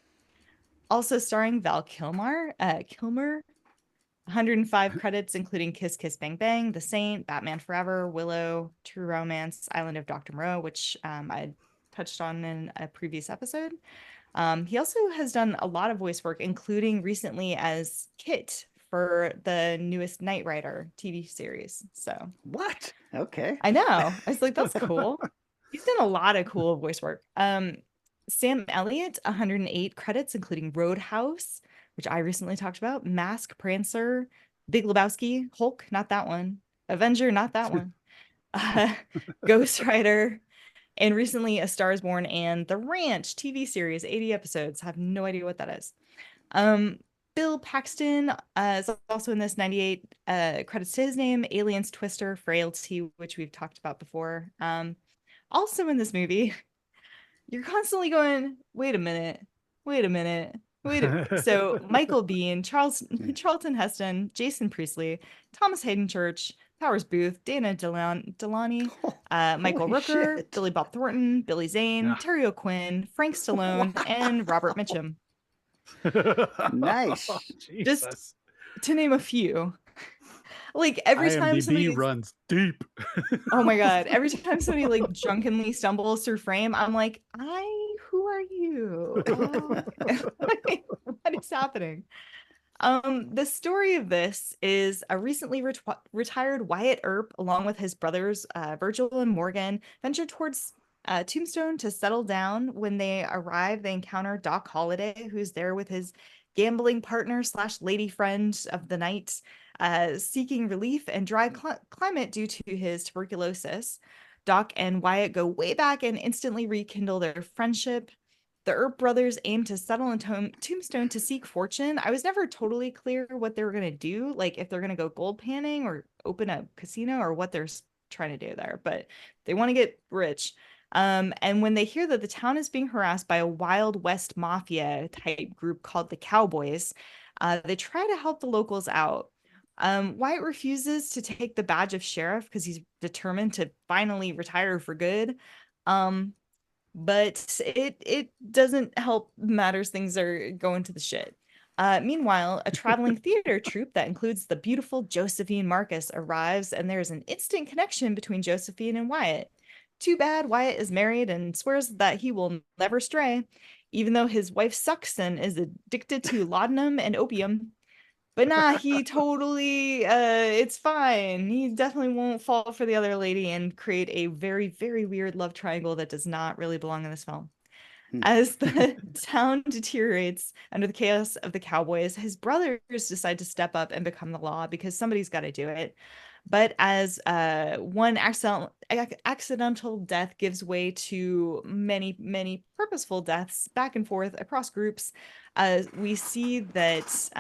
Also starring Val Kilmer, 105 credits, including Kiss Kiss Bang Bang, The Saint, Batman Forever, Willow, True Romance, Island of Dr. Moreau, which I touched on in a previous episode. He also has done a lot of voice work, including recently as Kit for the newest Knight Rider TV series. So what? Okay. I know. I was like, that's cool. He's done a lot of cool voice work. Sam Elliott, 108 credits, including Roadhouse, which I recently talked about, Mask, Prancer, Big Lebowski, Hulk, not that one, Avenger, not that one, Ghost Rider, and recently A Star is Born and The Ranch TV series, 80 episodes. I have no idea what that is. Bill Paxton is also in this, 98 credits to his name, Aliens, Twister, Frailty, which we've talked about before. Also in this movie, you're constantly going, wait a minute. So Michael Biehn, Charlton Heston, Jason Priestley, Thomas Hayden Church, Powers Booth, Dana Delaney, Michael Rooker, shit. Billy Bob Thornton, Billy Zane, Terry O'Quinn, Frank Stallone, and Robert Mitchum. Nice. Just to name a few. Like every time somebody runs deep. Oh my God. Every time somebody like drunkenly stumbles through frame, I'm like, who are you? What is happening? The story of this is a recently retired Wyatt Earp, along with his brothers, Virgil and Morgan, ventured towards Tombstone to settle down. When they arrive, they encounter Doc Holliday, who's there with his gambling partner / lady friend of the night, seeking relief and dry climate due to his tuberculosis. Doc and Wyatt go way back and instantly rekindle their friendship. The Earp brothers aim to settle in Tombstone to seek fortune. I was never totally clear what they were going to do, like if they're going to go gold panning or open a casino or what they're trying to do there, but they want to get rich. And when they hear that the town is being harassed by a Wild West mafia type group called the Cowboys, they try to help the locals out. Wyatt refuses to take the badge of sheriff because he's determined to finally retire for good. But it doesn't help matters. Things are going to the shit. Meanwhile, a traveling theater troupe that includes the beautiful Josephine Marcus arrives, and there's an instant connection between Josephine and Wyatt. Too bad Wyatt is married and swears that he will never stray, even though his wife sucks and is addicted to laudanum and opium. But nah, he totally, it's fine. He definitely won't fall for the other lady and create a very, very weird love triangle that does not really belong in this film. As the town deteriorates under the chaos of the cowboys, his brothers decide to step up and become the law because somebody's got to do it. But as one accidental death gives way to many, many purposeful deaths back and forth across groups, we see that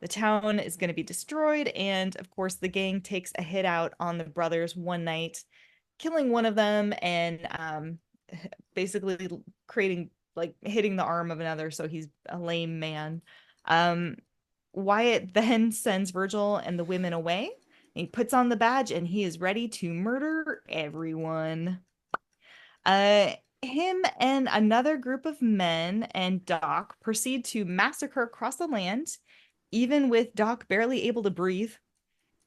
the town is going to be destroyed. And of course, the gang takes a hit out on the brothers one night, killing one of them and basically creating, like, hitting the arm of another, so he's a lame man. Wyatt then sends Virgil and the women away. He puts on the badge and he is ready to murder everyone. Him and another group of men and Doc proceed to massacre across the land, even with Doc barely able to breathe.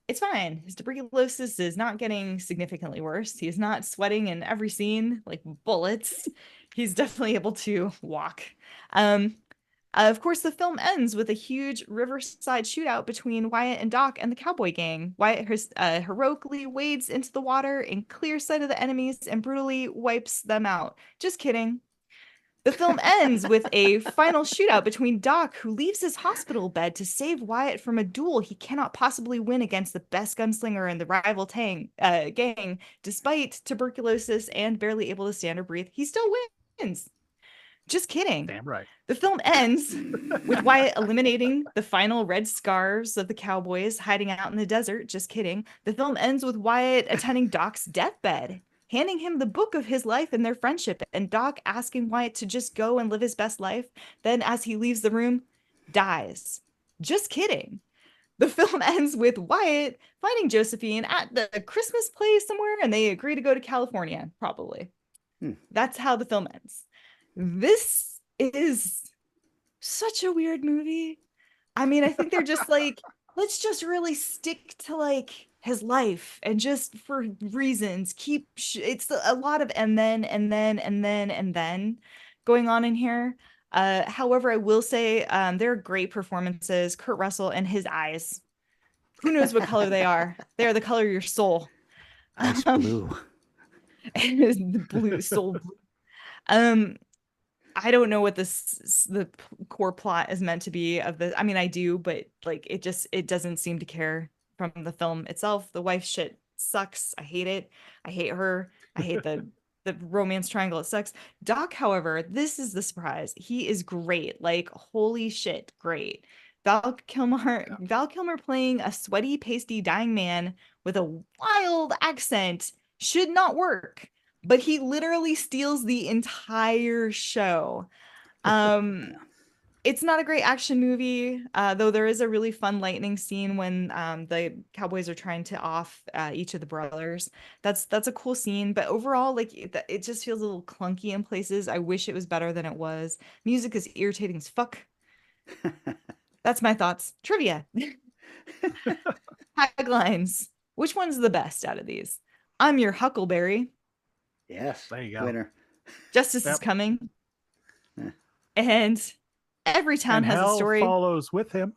It's fine. His tuberculosis is not getting significantly worse. He is not sweating in every scene like bullets. He's definitely able to walk. Of course, the film ends with a huge riverside shootout between Wyatt and Doc and the cowboy gang. Wyatt heroically wades into the water in clear sight of the enemies and brutally wipes them out. Just kidding. The film ends with a final shootout between Doc, who leaves his hospital bed to save Wyatt from a duel he cannot possibly win against the best gunslinger in the rival gang. Despite tuberculosis and barely able to stand or breathe, he still wins. Just kidding. Damn right. The film ends with Wyatt eliminating the final red scarves of the cowboys hiding out in the desert. Just kidding. The film ends with Wyatt attending Doc's deathbed, handing him the book of his life and their friendship, and Doc asking Wyatt to just go and live his best life. Then, as he leaves the room, dies. Just kidding. The film ends with Wyatt finding Josephine at the Christmas play somewhere, and they agree to go to California, probably. That's how the film ends. This is such a weird movie. I mean, I think they're just like, let's just really stick to like his life and just for reasons keep it's a lot of and then going on in here. However, I will say there are great performances. Kurt Russell and his eyes, who knows what color they are. They are the color of your soul. Ice blue. The blue, soul blue. I don't know what the core plot is meant to be of the. I mean, I do, but like it doesn't seem to care from the film itself. The wife shit sucks. I hate it. I hate her. I hate the romance triangle. It sucks. Doc, however, this is the surprise. He is great. Like, holy shit, great. Val Kilmer playing a sweaty, pasty, dying man with a wild accent should not work. But he literally steals the entire show. It's not a great action movie, though there is a really fun lightning scene when the cowboys are trying to off each of the brothers. That's a cool scene, but overall, like it just feels a little clunky in places. I wish it was better than it was. Music is irritating as fuck. That's my thoughts. Trivia. Taglines. Which one's the best out of these? I'm your Huckleberry. Yes, there you go. Winner. Justice is coming. And every town has a story. Follows with him.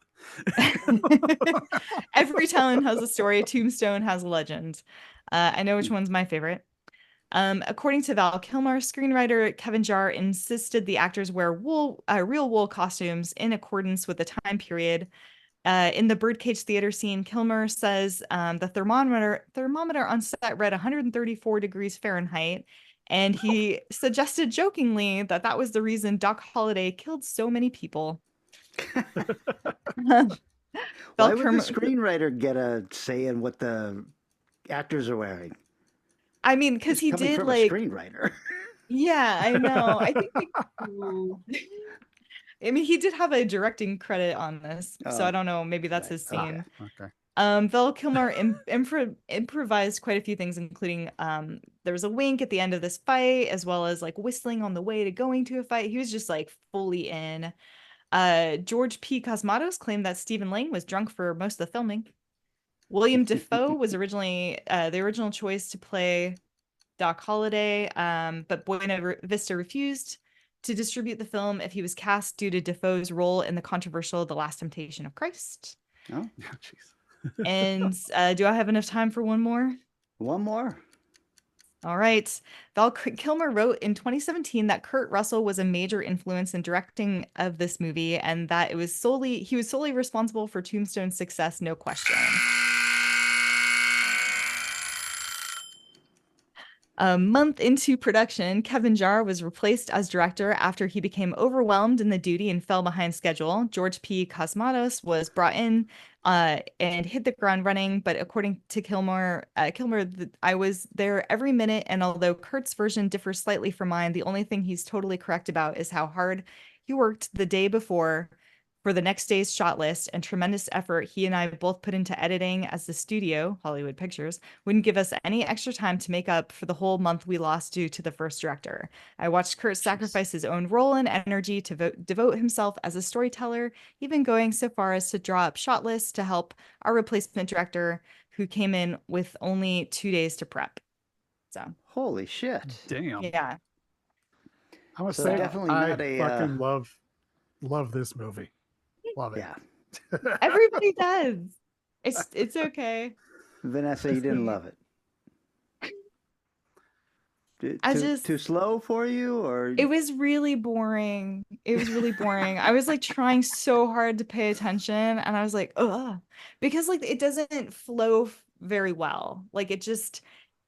Every town has a story. Tombstone has a legend. I know which one's my favorite. According to Val Kilmer, screenwriter Kevin Jarre insisted the actors wear real wool costumes in accordance with the time period. In the birdcage theater scene, Kilmer says the thermometer on set read 134 degrees Fahrenheit, and he suggested jokingly that was the reason Doc Holliday killed so many people. Why would the screenwriter get a say in what the actors are wearing? I mean, because he did from like a screenwriter. Yeah, I know. I think I mean, he did have a directing credit on this, so I don't know. Maybe that's his scene. Okay. Val Kilmer improvised quite a few things, including there was a wink at the end of this fight, as well as like whistling on the way to going to a fight. He was just like fully in. George P. Cosmatos claimed that Stephen Lang was drunk for most of the filming. William Dafoe was originally the original choice to play Doc Holliday, but Buena Vista refused to distribute the film if he was cast due to Dafoe's role in the controversial The Last Temptation of Christ. Oh, jeez. And do I have enough time for one more? One more. All right. Val Kilmer wrote in 2017 that Kurt Russell was a major influence in directing of this movie, and that he was solely responsible for Tombstone's success, no question. A month into production, Kevin Jarre was replaced as director after he became overwhelmed in the duty and fell behind schedule. George P. Cosmatos was brought in and hit the ground running, but according to Kilmer, I was there every minute, and although Kurt's version differs slightly from mine, the only thing he's totally correct about is how hard he worked the day before for the next day's shot list and tremendous effort he and I both put into editing, as the studio, Hollywood Pictures, wouldn't give us any extra time to make up for the whole month we lost due to the first director. I watched Kurt sacrifice his own role and energy to devote himself as a storyteller, even going so far as to draw up shot lists to help our replacement director, who came in with only 2 days to prep. So holy shit. Damn. Yeah. I must So say, definitely I not a, fucking love this movie. Love it. Yeah. Everybody does. It's okay. Vanessa, you didn't love it. Too slow for you, or it was really boring. It was really boring. I was like trying so hard to pay attention, and I was like, ugh, because like it doesn't flow very well. Like it just,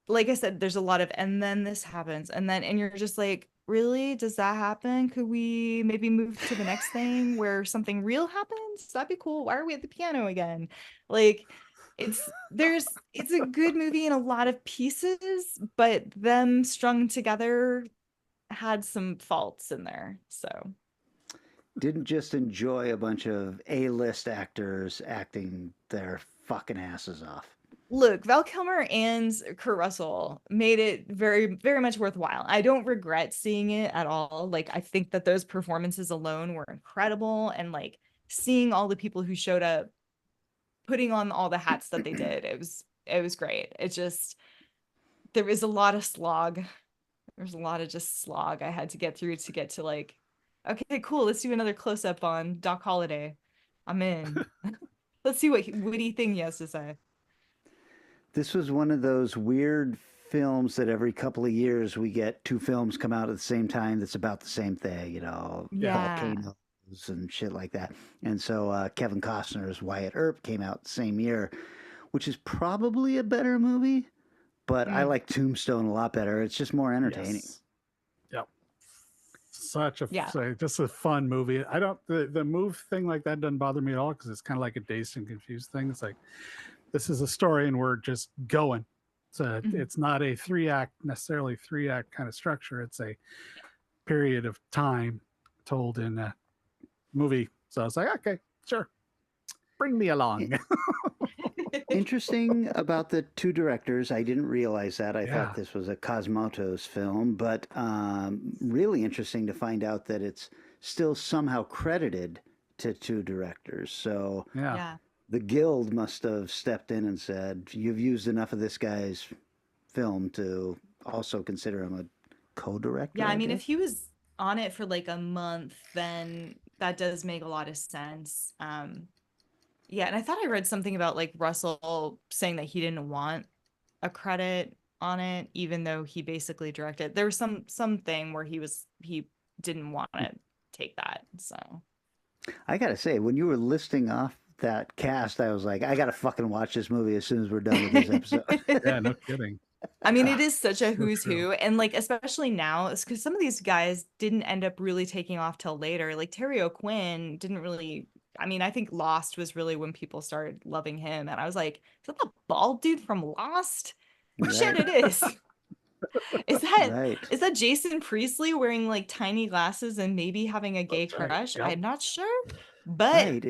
like I said, there's a lot of, and then this happens, and you're just like, really? Does that happen? Could we maybe move to the next thing where something real happens? That'd be cool. Why are we at the piano again? Like, it's a good movie in a lot of pieces, but them strung together had some faults in there. So didn't just enjoy a bunch of A-list actors acting their fucking asses off. Look, Val Kilmer and Kurt Russell made it very, very much worthwhile. I don't regret seeing it at all. Like, I think that those performances alone were incredible. And like seeing all the people who showed up, putting on all the hats that they did, it was great. It just, there was a lot of slog. There's a lot of just slog I had to get through to get to like, okay, cool. Let's do another close up on Doc Holliday. I'm in. Let's see what witty thing he has to say. This was one of those weird films that every couple of years we get two films come out at the same time that's about the same thing, you know, volcanoes and shit like that. And so Kevin Costner's Wyatt Earp came out the same year, which is probably a better movie, but I like Tombstone a lot better. It's just more entertaining. Yes. Yep. Just a fun movie. I don't, the move thing like that doesn't bother me at all because it's kind of like a dazed and confused thing. It's like, this is a story and we're just going. So it's not a necessarily three act kind of structure. It's a period of time told in a movie. So I was like, okay, sure. Bring me along. Interesting about the two directors. I didn't realize that. I thought this was a Cosmatos film, but really interesting to find out that it's still somehow credited to two directors. So the Guild must have stepped in and said, you've used enough of this guy's film to also consider him a co-director. Yeah, I mean, if he was on it for like a month, then that does make a lot of sense. Yeah, and I thought I read something about like Russell saying that he didn't want a credit on it, even though he basically directed. There was something where he didn't want to take that. So I gotta say, when you were listing off that cast, I was like, I gotta fucking watch this movie as soon as we're done with this episode. Yeah, no kidding. I mean, it is such a who's who, and like especially now, it's because some of these guys didn't end up really taking off till later. Like Terry O'Quinn didn't really. I mean, I think Lost was really when people started loving him, and I was like, "Is that the bald dude from Lost?" Right. Shit, it is. Is that Jason Priestley wearing like tiny glasses and maybe having a gay crush? Yep. I'm not sure, but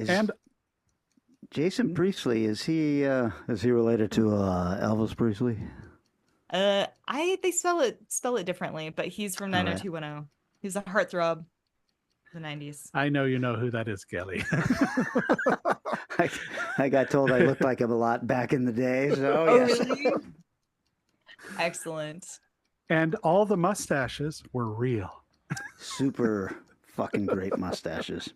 Jason Priestley is he related to Elvis Presley? They spell it differently, but he's from 90210. He's a heartthrob. The 90s. I know you know who that is, Kelly. I got told I looked like him a lot back in the day. So yes. Really? Excellent. And all the mustaches were real. Super fucking great mustaches.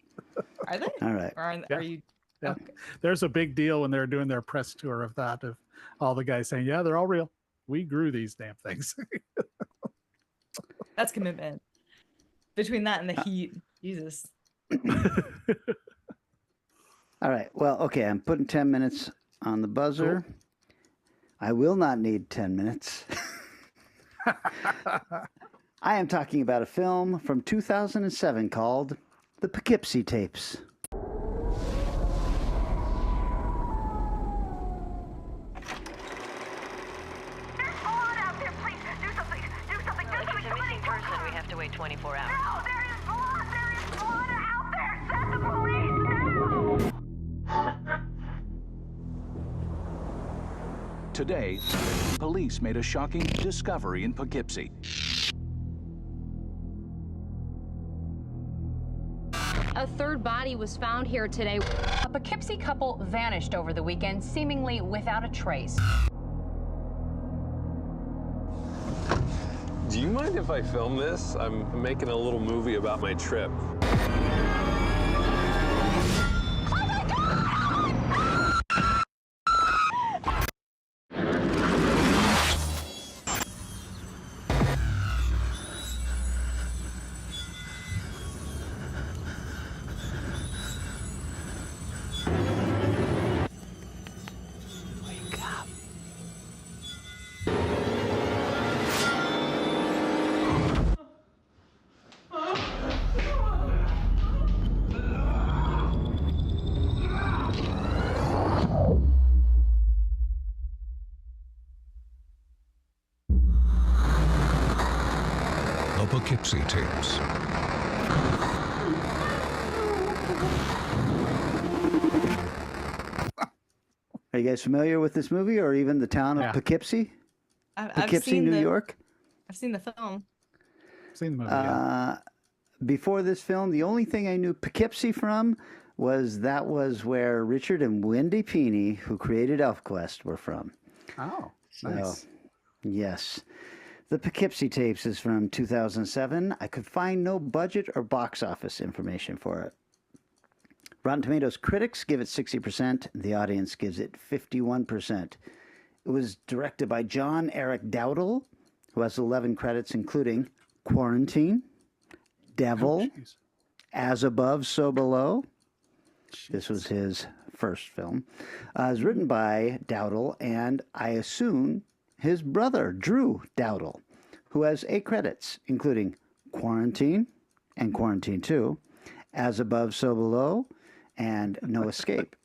Are they? All right. Or are you? Yeah. Okay. There's a big deal when they're doing their press tour of that, of all the guys saying, yeah, they're all real. We grew these damn things. That's commitment. Between that and the heat, Jesus. All right. Well, okay. I'm putting 10 minutes on the buzzer. Cool. I will not need 10 minutes. I am talking about a film from 2007 called The Poughkeepsie Tapes. We have to wait 24 hours. No, there is blood! There is blood out there! Send the police now! Today, police made a shocking discovery in Poughkeepsie. A third body was found here today. A Poughkeepsie couple vanished over the weekend, seemingly without a trace. Do you mind if I film this? I'm making a little movie about my trip. The Poughkeepsie Tapes. Are you guys familiar with this movie or even the town of Poughkeepsie? Poughkeepsie, New York? I've seen the film. Seen the movie, yeah. Before this film, the only thing I knew Poughkeepsie from was where Richard and Wendy Peeney, who created ElfQuest, were from. Oh, so, nice. Yes. The Poughkeepsie Tapes is from 2007. I could find no budget or box office information for it. Rotten Tomatoes critics give it 60%. The audience gives it 51%. It was directed by John Eric Dowdle, who has 11 credits, including Quarantine, Devil, As Above, So Below. This was his first film. It was written by Dowdle and, I assume, his brother, Drew Dowdle, who has 8 credits, including Quarantine and Quarantine 2, As Above, So Below, and No Escape.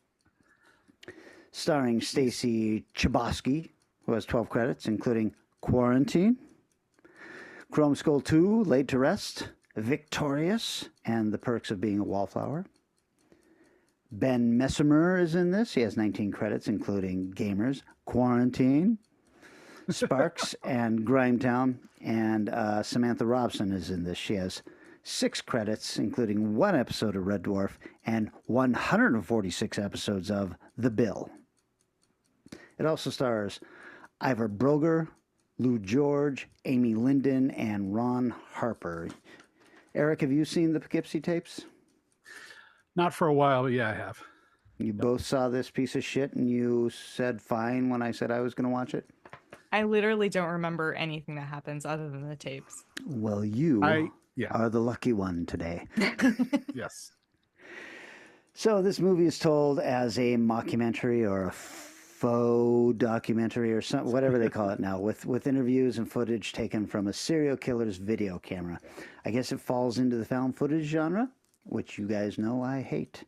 Starring Stacy Chbosky, who has 12 credits, including Quarantine, Chrome Skull 2, Laid to Rest, Victorious, and The Perks of Being a Wallflower. Ben Messimer is in this. He has 19 credits, including Gamers, Quarantine, Sparks, and Grimetown. And Samantha Robson is in this. She has 6 credits, including 1 episode of Red Dwarf and 146 episodes of The Bill. It also stars Ivor Broger, Lou George, Amy Linden, and Ron Harper. Eric, have you seen the Poughkeepsie Tapes? Not for a while, but yeah, I have. You both saw this piece of shit and you said fine when I said I was going to watch it? I literally don't remember anything that happens other than the tapes. Well, you are the lucky one today. Yes. So this movie is told as a mockumentary or a faux documentary or some, whatever they call it now, with interviews and footage taken from a serial killer's video camera. I guess it falls into the found footage genre, which you guys know I hate.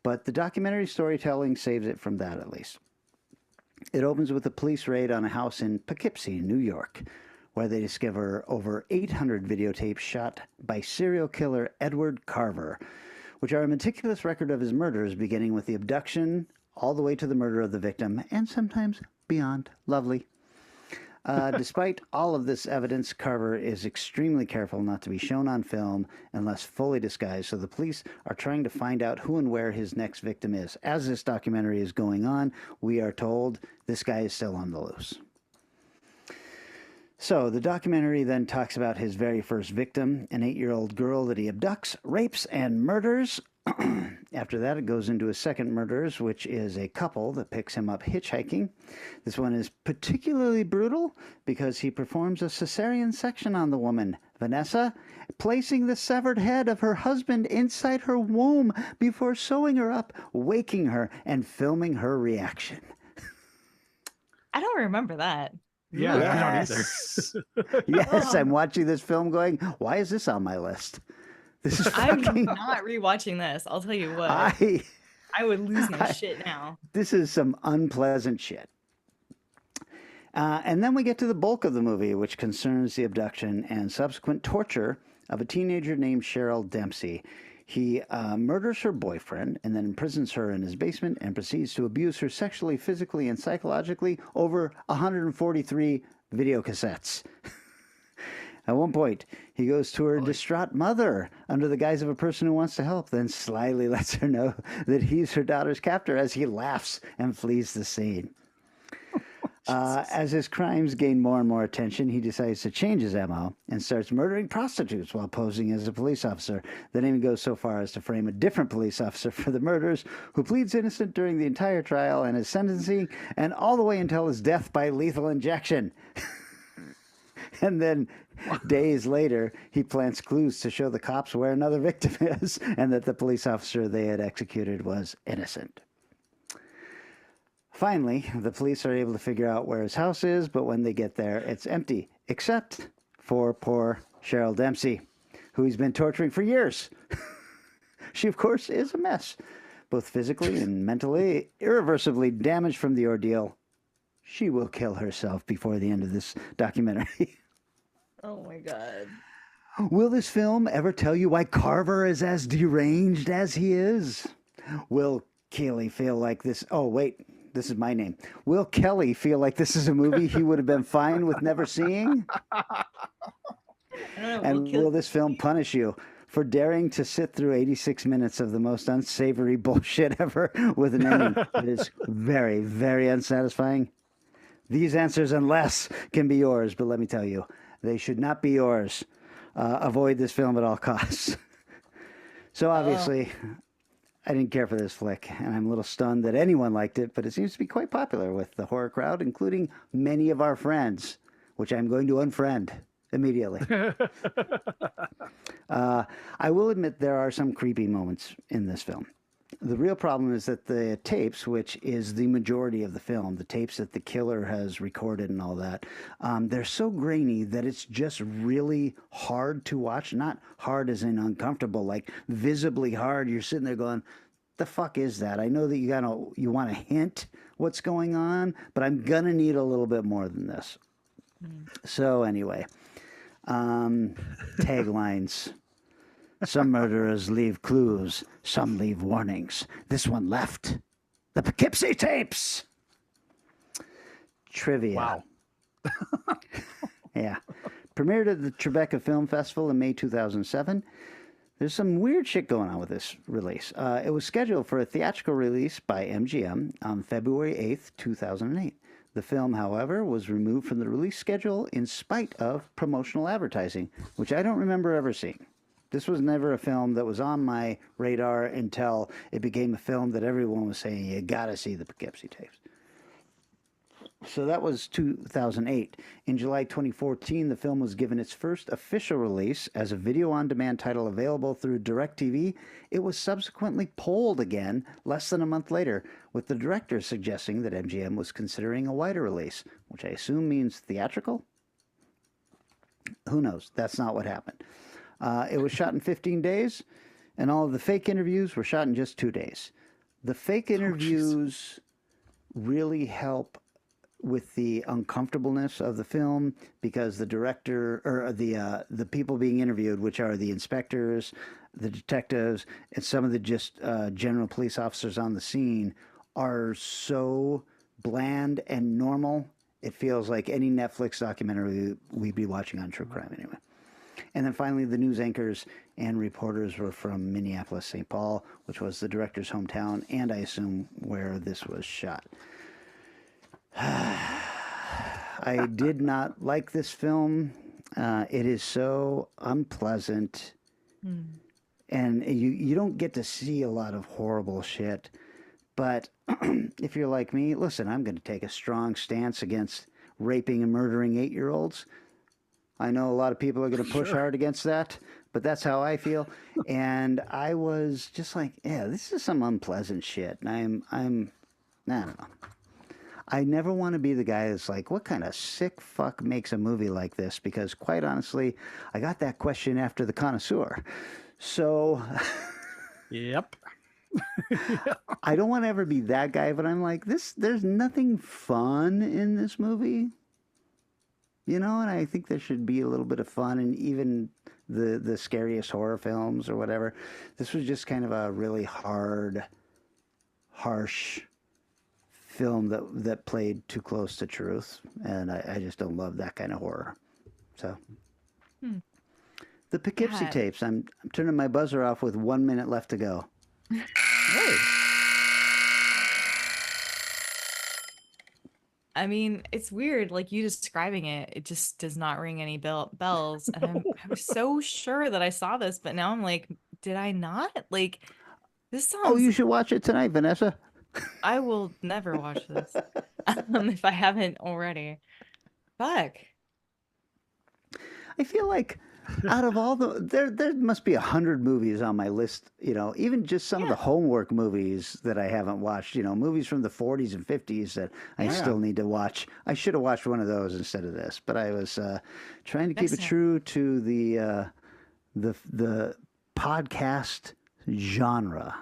But the documentary storytelling saves it from that, at least. It opens with a police raid on a house in Poughkeepsie, New York, where they discover over 800 videotapes shot by serial killer Edward Carver, which are a meticulous record of his murders, beginning with the abduction all the way to the murder of the victim, and sometimes beyond. Lovely. Despite all of this evidence, Carver is extremely careful not to be shown on film unless fully disguised, so the police are trying to find out who and where his next victim is. As this documentary is going on, we are told this guy is still on the loose. So the documentary then talks about his very first victim, an 8-year-old girl that he abducts, rapes, and murders. After that, it goes into his second murders, which is a couple that picks him up hitchhiking. This one is particularly brutal because he performs a cesarean section on the woman, Vanessa, placing the severed head of her husband inside her womb before sewing her up, waking her, and filming her reaction. I don't remember that. Yeah, Yes. Yes, I'm watching this film going, why is this on my list? This is I'm fucking... not rewatching this. I'll tell you what. I would lose my shit now. This is some unpleasant shit. And then we get to the bulk of the movie, which concerns the abduction and subsequent torture of a teenager named Cheryl Dempsey. He murders her boyfriend and then imprisons her in his basement and proceeds to abuse her sexually, physically, and psychologically over 143 video cassettes. At one point, he goes to her distraught mother under the guise of a person who wants to help, then slyly lets her know that he's her daughter's captor as he laughs and flees the scene. As his crimes gain more and more attention, he decides to change his MO and starts murdering prostitutes while posing as a police officer. Then even goes so far as to frame a different police officer for the murders, who pleads innocent during the entire trial and his sentencing, and all the way until his death by lethal injection. And then days later, he plants clues to show the cops where another victim is and that the police officer they had executed was innocent. Finally, the police are able to figure out where his house is, but when they get there, it's empty, except for poor Cheryl Dempsey, who he's been torturing for years. She, of course, is a mess, both physically and mentally, irreversibly damaged from the ordeal. She will kill herself before the end of this documentary. Oh my God. Will this film ever tell you why Carver is as deranged as he is? Will Kelly feel like this? Oh, wait. This is my name. Will Kelly feel like this is a movie he would have been fine with never seeing? And will this film punish you for daring to sit through 86 minutes of the most unsavory bullshit ever with an ending that is very, very unsatisfying? These answers and less can be yours, but let me tell you, they should not be yours. Avoid this film at all costs. So obviously... I didn't care for this flick, and I'm a little stunned that anyone liked it, but it seems to be quite popular with the horror crowd, including many of our friends, which I'm going to unfriend immediately. I will admit there are some creepy moments in this film. The real problem is that the tapes, which is the majority of the film, the tapes that the killer has recorded and all that, they're so grainy that it's just really hard to watch. Not hard as in uncomfortable, like visibly hard. You're sitting there going, the fuck is that? I know that you want to hint what's going on, but I'm going to need a little bit more than this. So anyway, taglines. Some murderers leave clues, some leave warnings. This one left. The Poughkeepsie tapes! Trivia. Wow. Yeah. Premiered at the Tribeca Film Festival in May 2007. There's some weird shit going on with this release. It was scheduled for a theatrical release by MGM on February 8th, 2008. The film, however, was removed from the release schedule in spite of promotional advertising, which I don't remember ever seeing. This was never a film that was on my radar until it became a film that everyone was saying, you gotta see the Poughkeepsie tapes. So that was 2008. In July 2014, the film was given its first official release as a video-on-demand title available through DirecTV. It was subsequently polled again less than a month later, with the director suggesting that MGM was considering a wider release, which I assume means theatrical? Who knows? That's not what happened. It was shot in 15 days, and all of the fake interviews were shot in just 2 days. The fake interviews really help with the uncomfortableness of the film because the director or the people being interviewed, which are the inspectors, the detectives, and some of the just general police officers on the scene, are so bland and normal It feels like any Netflix documentary we'd be watching on true crime anyway. And then finally, the news anchors and reporters were from Minneapolis, St. Paul, which was the director's hometown, and I assume where this was shot. I did not like this film. It is so unpleasant. And you don't get to see a lot of horrible shit. But if you're like me, listen, I'm going to take a strong stance against raping and murdering 8-year-olds. I know a lot of people are going to push hard against that, but that's how I feel. And I was just like, yeah, this is some unpleasant shit. And I don't know. I never want to be the guy that's like, what kind of sick fuck makes a movie like this? Because quite honestly, I got that question after The Connoisseur. So... Yep. I don't want to ever be that guy, but I'm like, there's nothing fun in this movie. You know, and I think there should be a little bit of fun in even the scariest horror films or whatever. This was just kind of a really hard, harsh film that played too close to truth, and I just don't love that kind of horror. So, the Poughkeepsie tapes. I'm turning my buzzer off with 1 minute left to go. Hey. I mean, it's weird, like you describing it, it just does not ring any bells. And I'm so sure that I saw this, but now I'm like, did I not? Like, this sounds... Oh, you should watch it tonight, Vanessa. I will never watch this if I haven't already. Fuck. I feel like out of all the there must be 100 movies on my list, you know, even just some of the homework movies that I haven't watched, you know, movies from the 40s and 50s that I still need to watch. I should have watched one of those instead of this, but I was trying to keep it true to the podcast genre.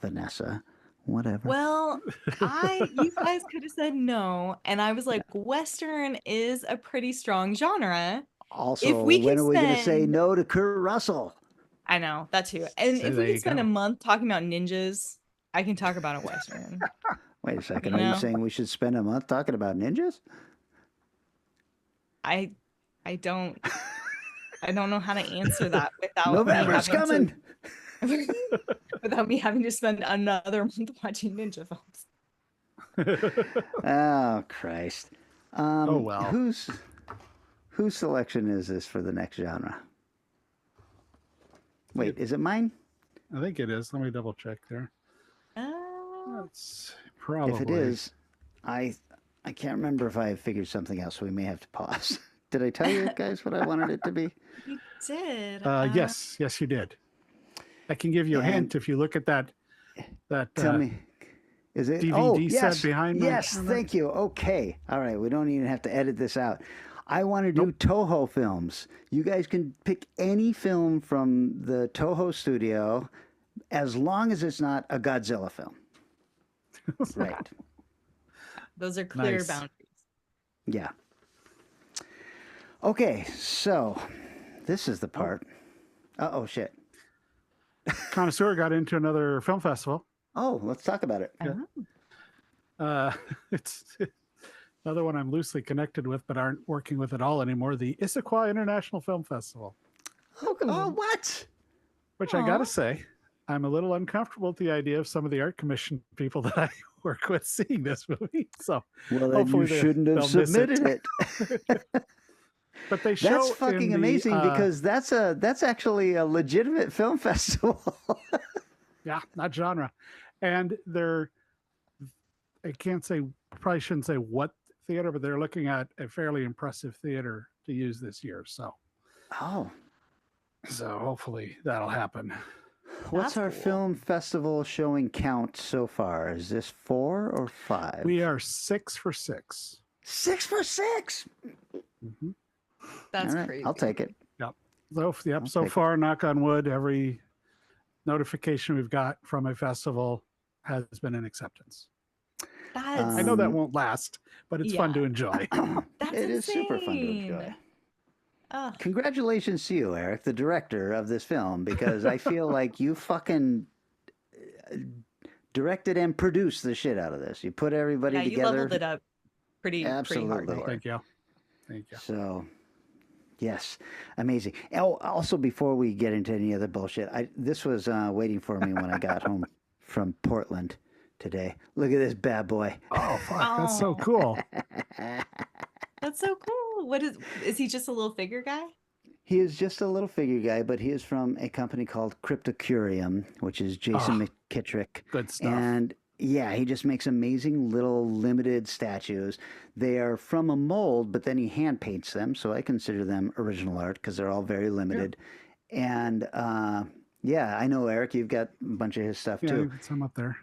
Vanessa, whatever. Well, you guys could have said no, and I was like, Western is a pretty strong genre. Also, if we when can are we going to say no to Kurt Russell? I know, that too. And if we can spend a month talking about ninjas, I can talk about a Western. Wait a second. Are you saying we should spend a month talking about ninjas? I don't know how to answer that without November's coming. Without me having to spend another month watching ninja films. Oh, Christ. Oh, well. Whose selection is this for the next genre? Wait, is it mine? I think it is. Let me double check there. That's probably... If it is, I can't remember if I figured something out, so we may have to pause. Did I tell you guys what I wanted it to be? You did. Yes, you did. I can give you a hint if you look at that tell me. Is it DVD yes, set behind me? Yes, thank you. Okay. All right. We don't even have to edit this out. I want to do Toho films. You guys can pick any film from the Toho studio as long as it's not a Godzilla film. Right. Those are clear boundaries. Yeah. Okay. So this is the part. Oh, shit. Connoisseur got into another film festival. Oh, let's talk about it. Yeah. It's another one I'm loosely connected with, but aren't working with at all anymore. The Issaquah International Film Festival. Oh, what? Which I gotta say, I'm a little uncomfortable with the idea of some of the art commission people that I work with seeing this movie. So, well, then you shouldn't have submitted it. But they show that's fucking amazing because that's actually a legitimate film festival. Yeah, not genre. And I probably shouldn't say what theater, but they're looking at a fairly impressive theater to use this year. So hopefully that'll happen. What's our film festival showing count so far? Is this 4 or 5? We are 6 for 6. 6 for 6. Mm-hmm. That's crazy. I'll take it. Yep. So far, knock on wood, every notification we've got from a festival has been an acceptance. I know that won't last, but it's fun to enjoy. It is super fun to enjoy. Congratulations to you, Eric, the director of this film, because I feel like you fucking directed and produced the shit out of this. You put everybody together. You leveled it up. Pretty Absolutely. hardcore. Thank you. Thank you. So, yes, amazing. Oh, also, before we get into any other bullshit, this was waiting for me when I got home from Portland today. Look at this bad boy. Oh, fuck. That's so cool. That's so cool. What is he just a little figure guy? He is just a little figure guy, but he is from a company called Cryptocurium, which is Jason McKittrick. Good stuff. And yeah, he just makes amazing little limited statues. They are from a mold, but then he hand paints them, so I consider them original art because they're all very limited. Yeah. And yeah, I know, Eric, you've got a bunch of his stuff too. Yeah, some up there.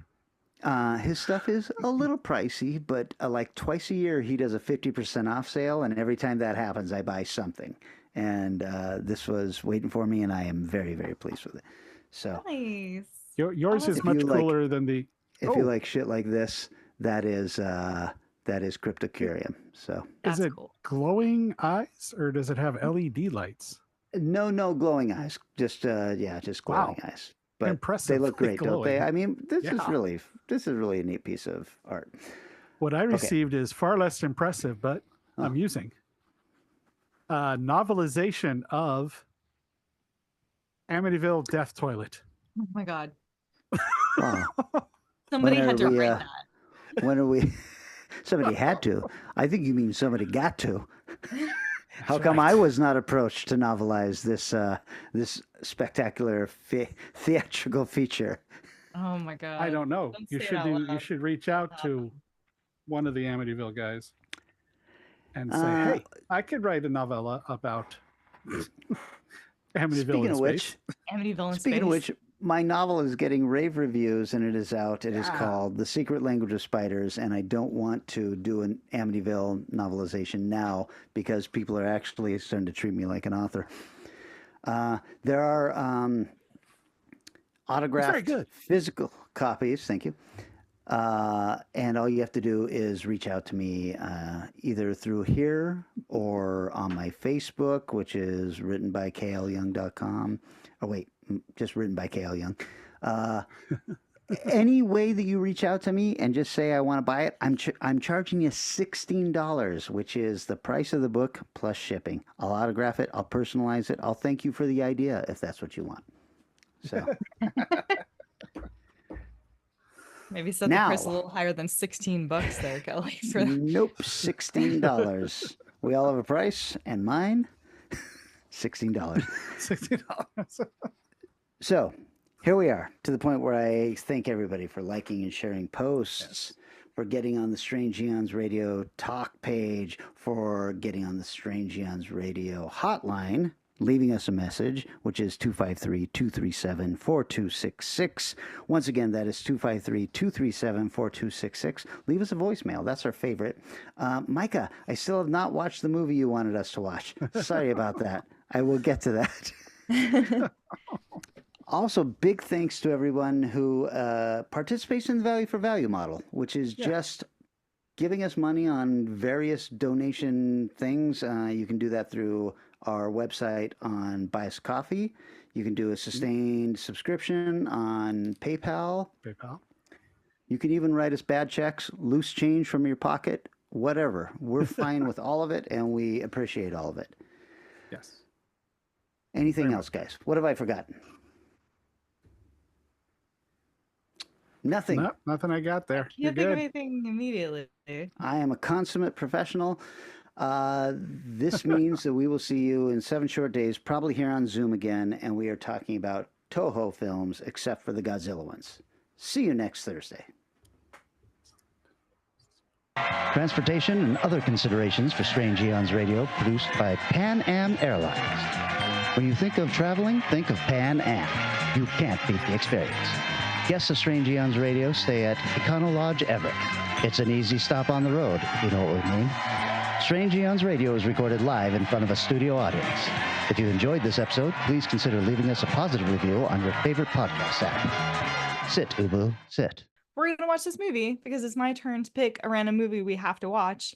His stuff is a little pricey, but like twice a year he does a 50% off sale, and every time that happens, I buy something. And this was waiting for me, and I am very, very pleased with it. So nice. Yours is much cooler than the. If you like shit like this, that is Cryptocurium. So is it glowing eyes or does it have LED lights? No glowing eyes. Just just glowing eyes. But impressive. They look great, don't they? I mean, this is really a neat piece of art. What I received is far less impressive, but amusing. Novelization of Amityville Death Toilet. Oh my god. Wow. Somebody had to write that. When are we? Somebody had to. I think you mean somebody got to. How come I was not approached to novelize this spectacular theatrical feature? Oh my god! I don't know. You should reach out to one of the Amityville guys and say, "Hey, I could write a novella about Amityville Speaking in of space." which, Amityville in Speaking space. of which, my novel is getting rave reviews, and it is out. It is called The Secret Language of Spiders, and I don't want to do an Amityville novelization now because people are actually starting to treat me like an author. There are autographed physical copies. Thank you. And all you have to do is reach out to me either through here or on my Facebook, which is writtenbyklyoung.com. Oh, wait, just written by KL Young. Any way that you reach out to me and just say I want to buy it, I'm charging you $16, which is the price of the book plus shipping. I'll autograph it. I'll personalize it. I'll thank you for the idea if that's what you want. So maybe set the price a little higher than $16 there, Kelly. Nope, $16. We all have a price, and mine, $16. $16. So here we are to the point where I thank everybody for liking and sharing posts, for getting on the Strange Eons Radio talk page, for getting on the Strange Eons Radio hotline, leaving us a message, which is 253-237-4266. Once again, that is 253-237-4266. Leave us a voicemail. That's our favorite. Micah, I still have not watched the movie you wanted us to watch. Sorry about that. I will get to that. Also, big thanks to everyone who participates in the Value for Value model, which is just giving us money on various donation things. You can do that through our website on Buy Us Coffee. You can do a sustained subscription on PayPal. You can even write us bad checks, loose change from your pocket, whatever. We're fine with all of it, and we appreciate all of it. Yes. Anything else, guys? What have I forgotten? Nothing. Nope, nothing I got there. Can't think of anything immediately. I am a consummate professional. This means that we will see you in 7 short days, probably here on Zoom again, and we are talking about Toho films, except for the Godzilla ones. See you next Thursday. Transportation and other considerations for Strange Eons Radio, produced by Pan Am Airlines. When you think of traveling, think of Pan Am. You can't beat the experience. Guests of Strange Eons Radio stay at Econo Lodge Everett. It's an easy stop on the road, you know what we mean. Strange Eons Radio is recorded live in front of a studio audience. If you enjoyed this episode, please consider leaving us a positive review on your favorite podcast app. Sit, Ubu, sit. We're going to watch this movie because it's my turn to pick a random movie we have to watch.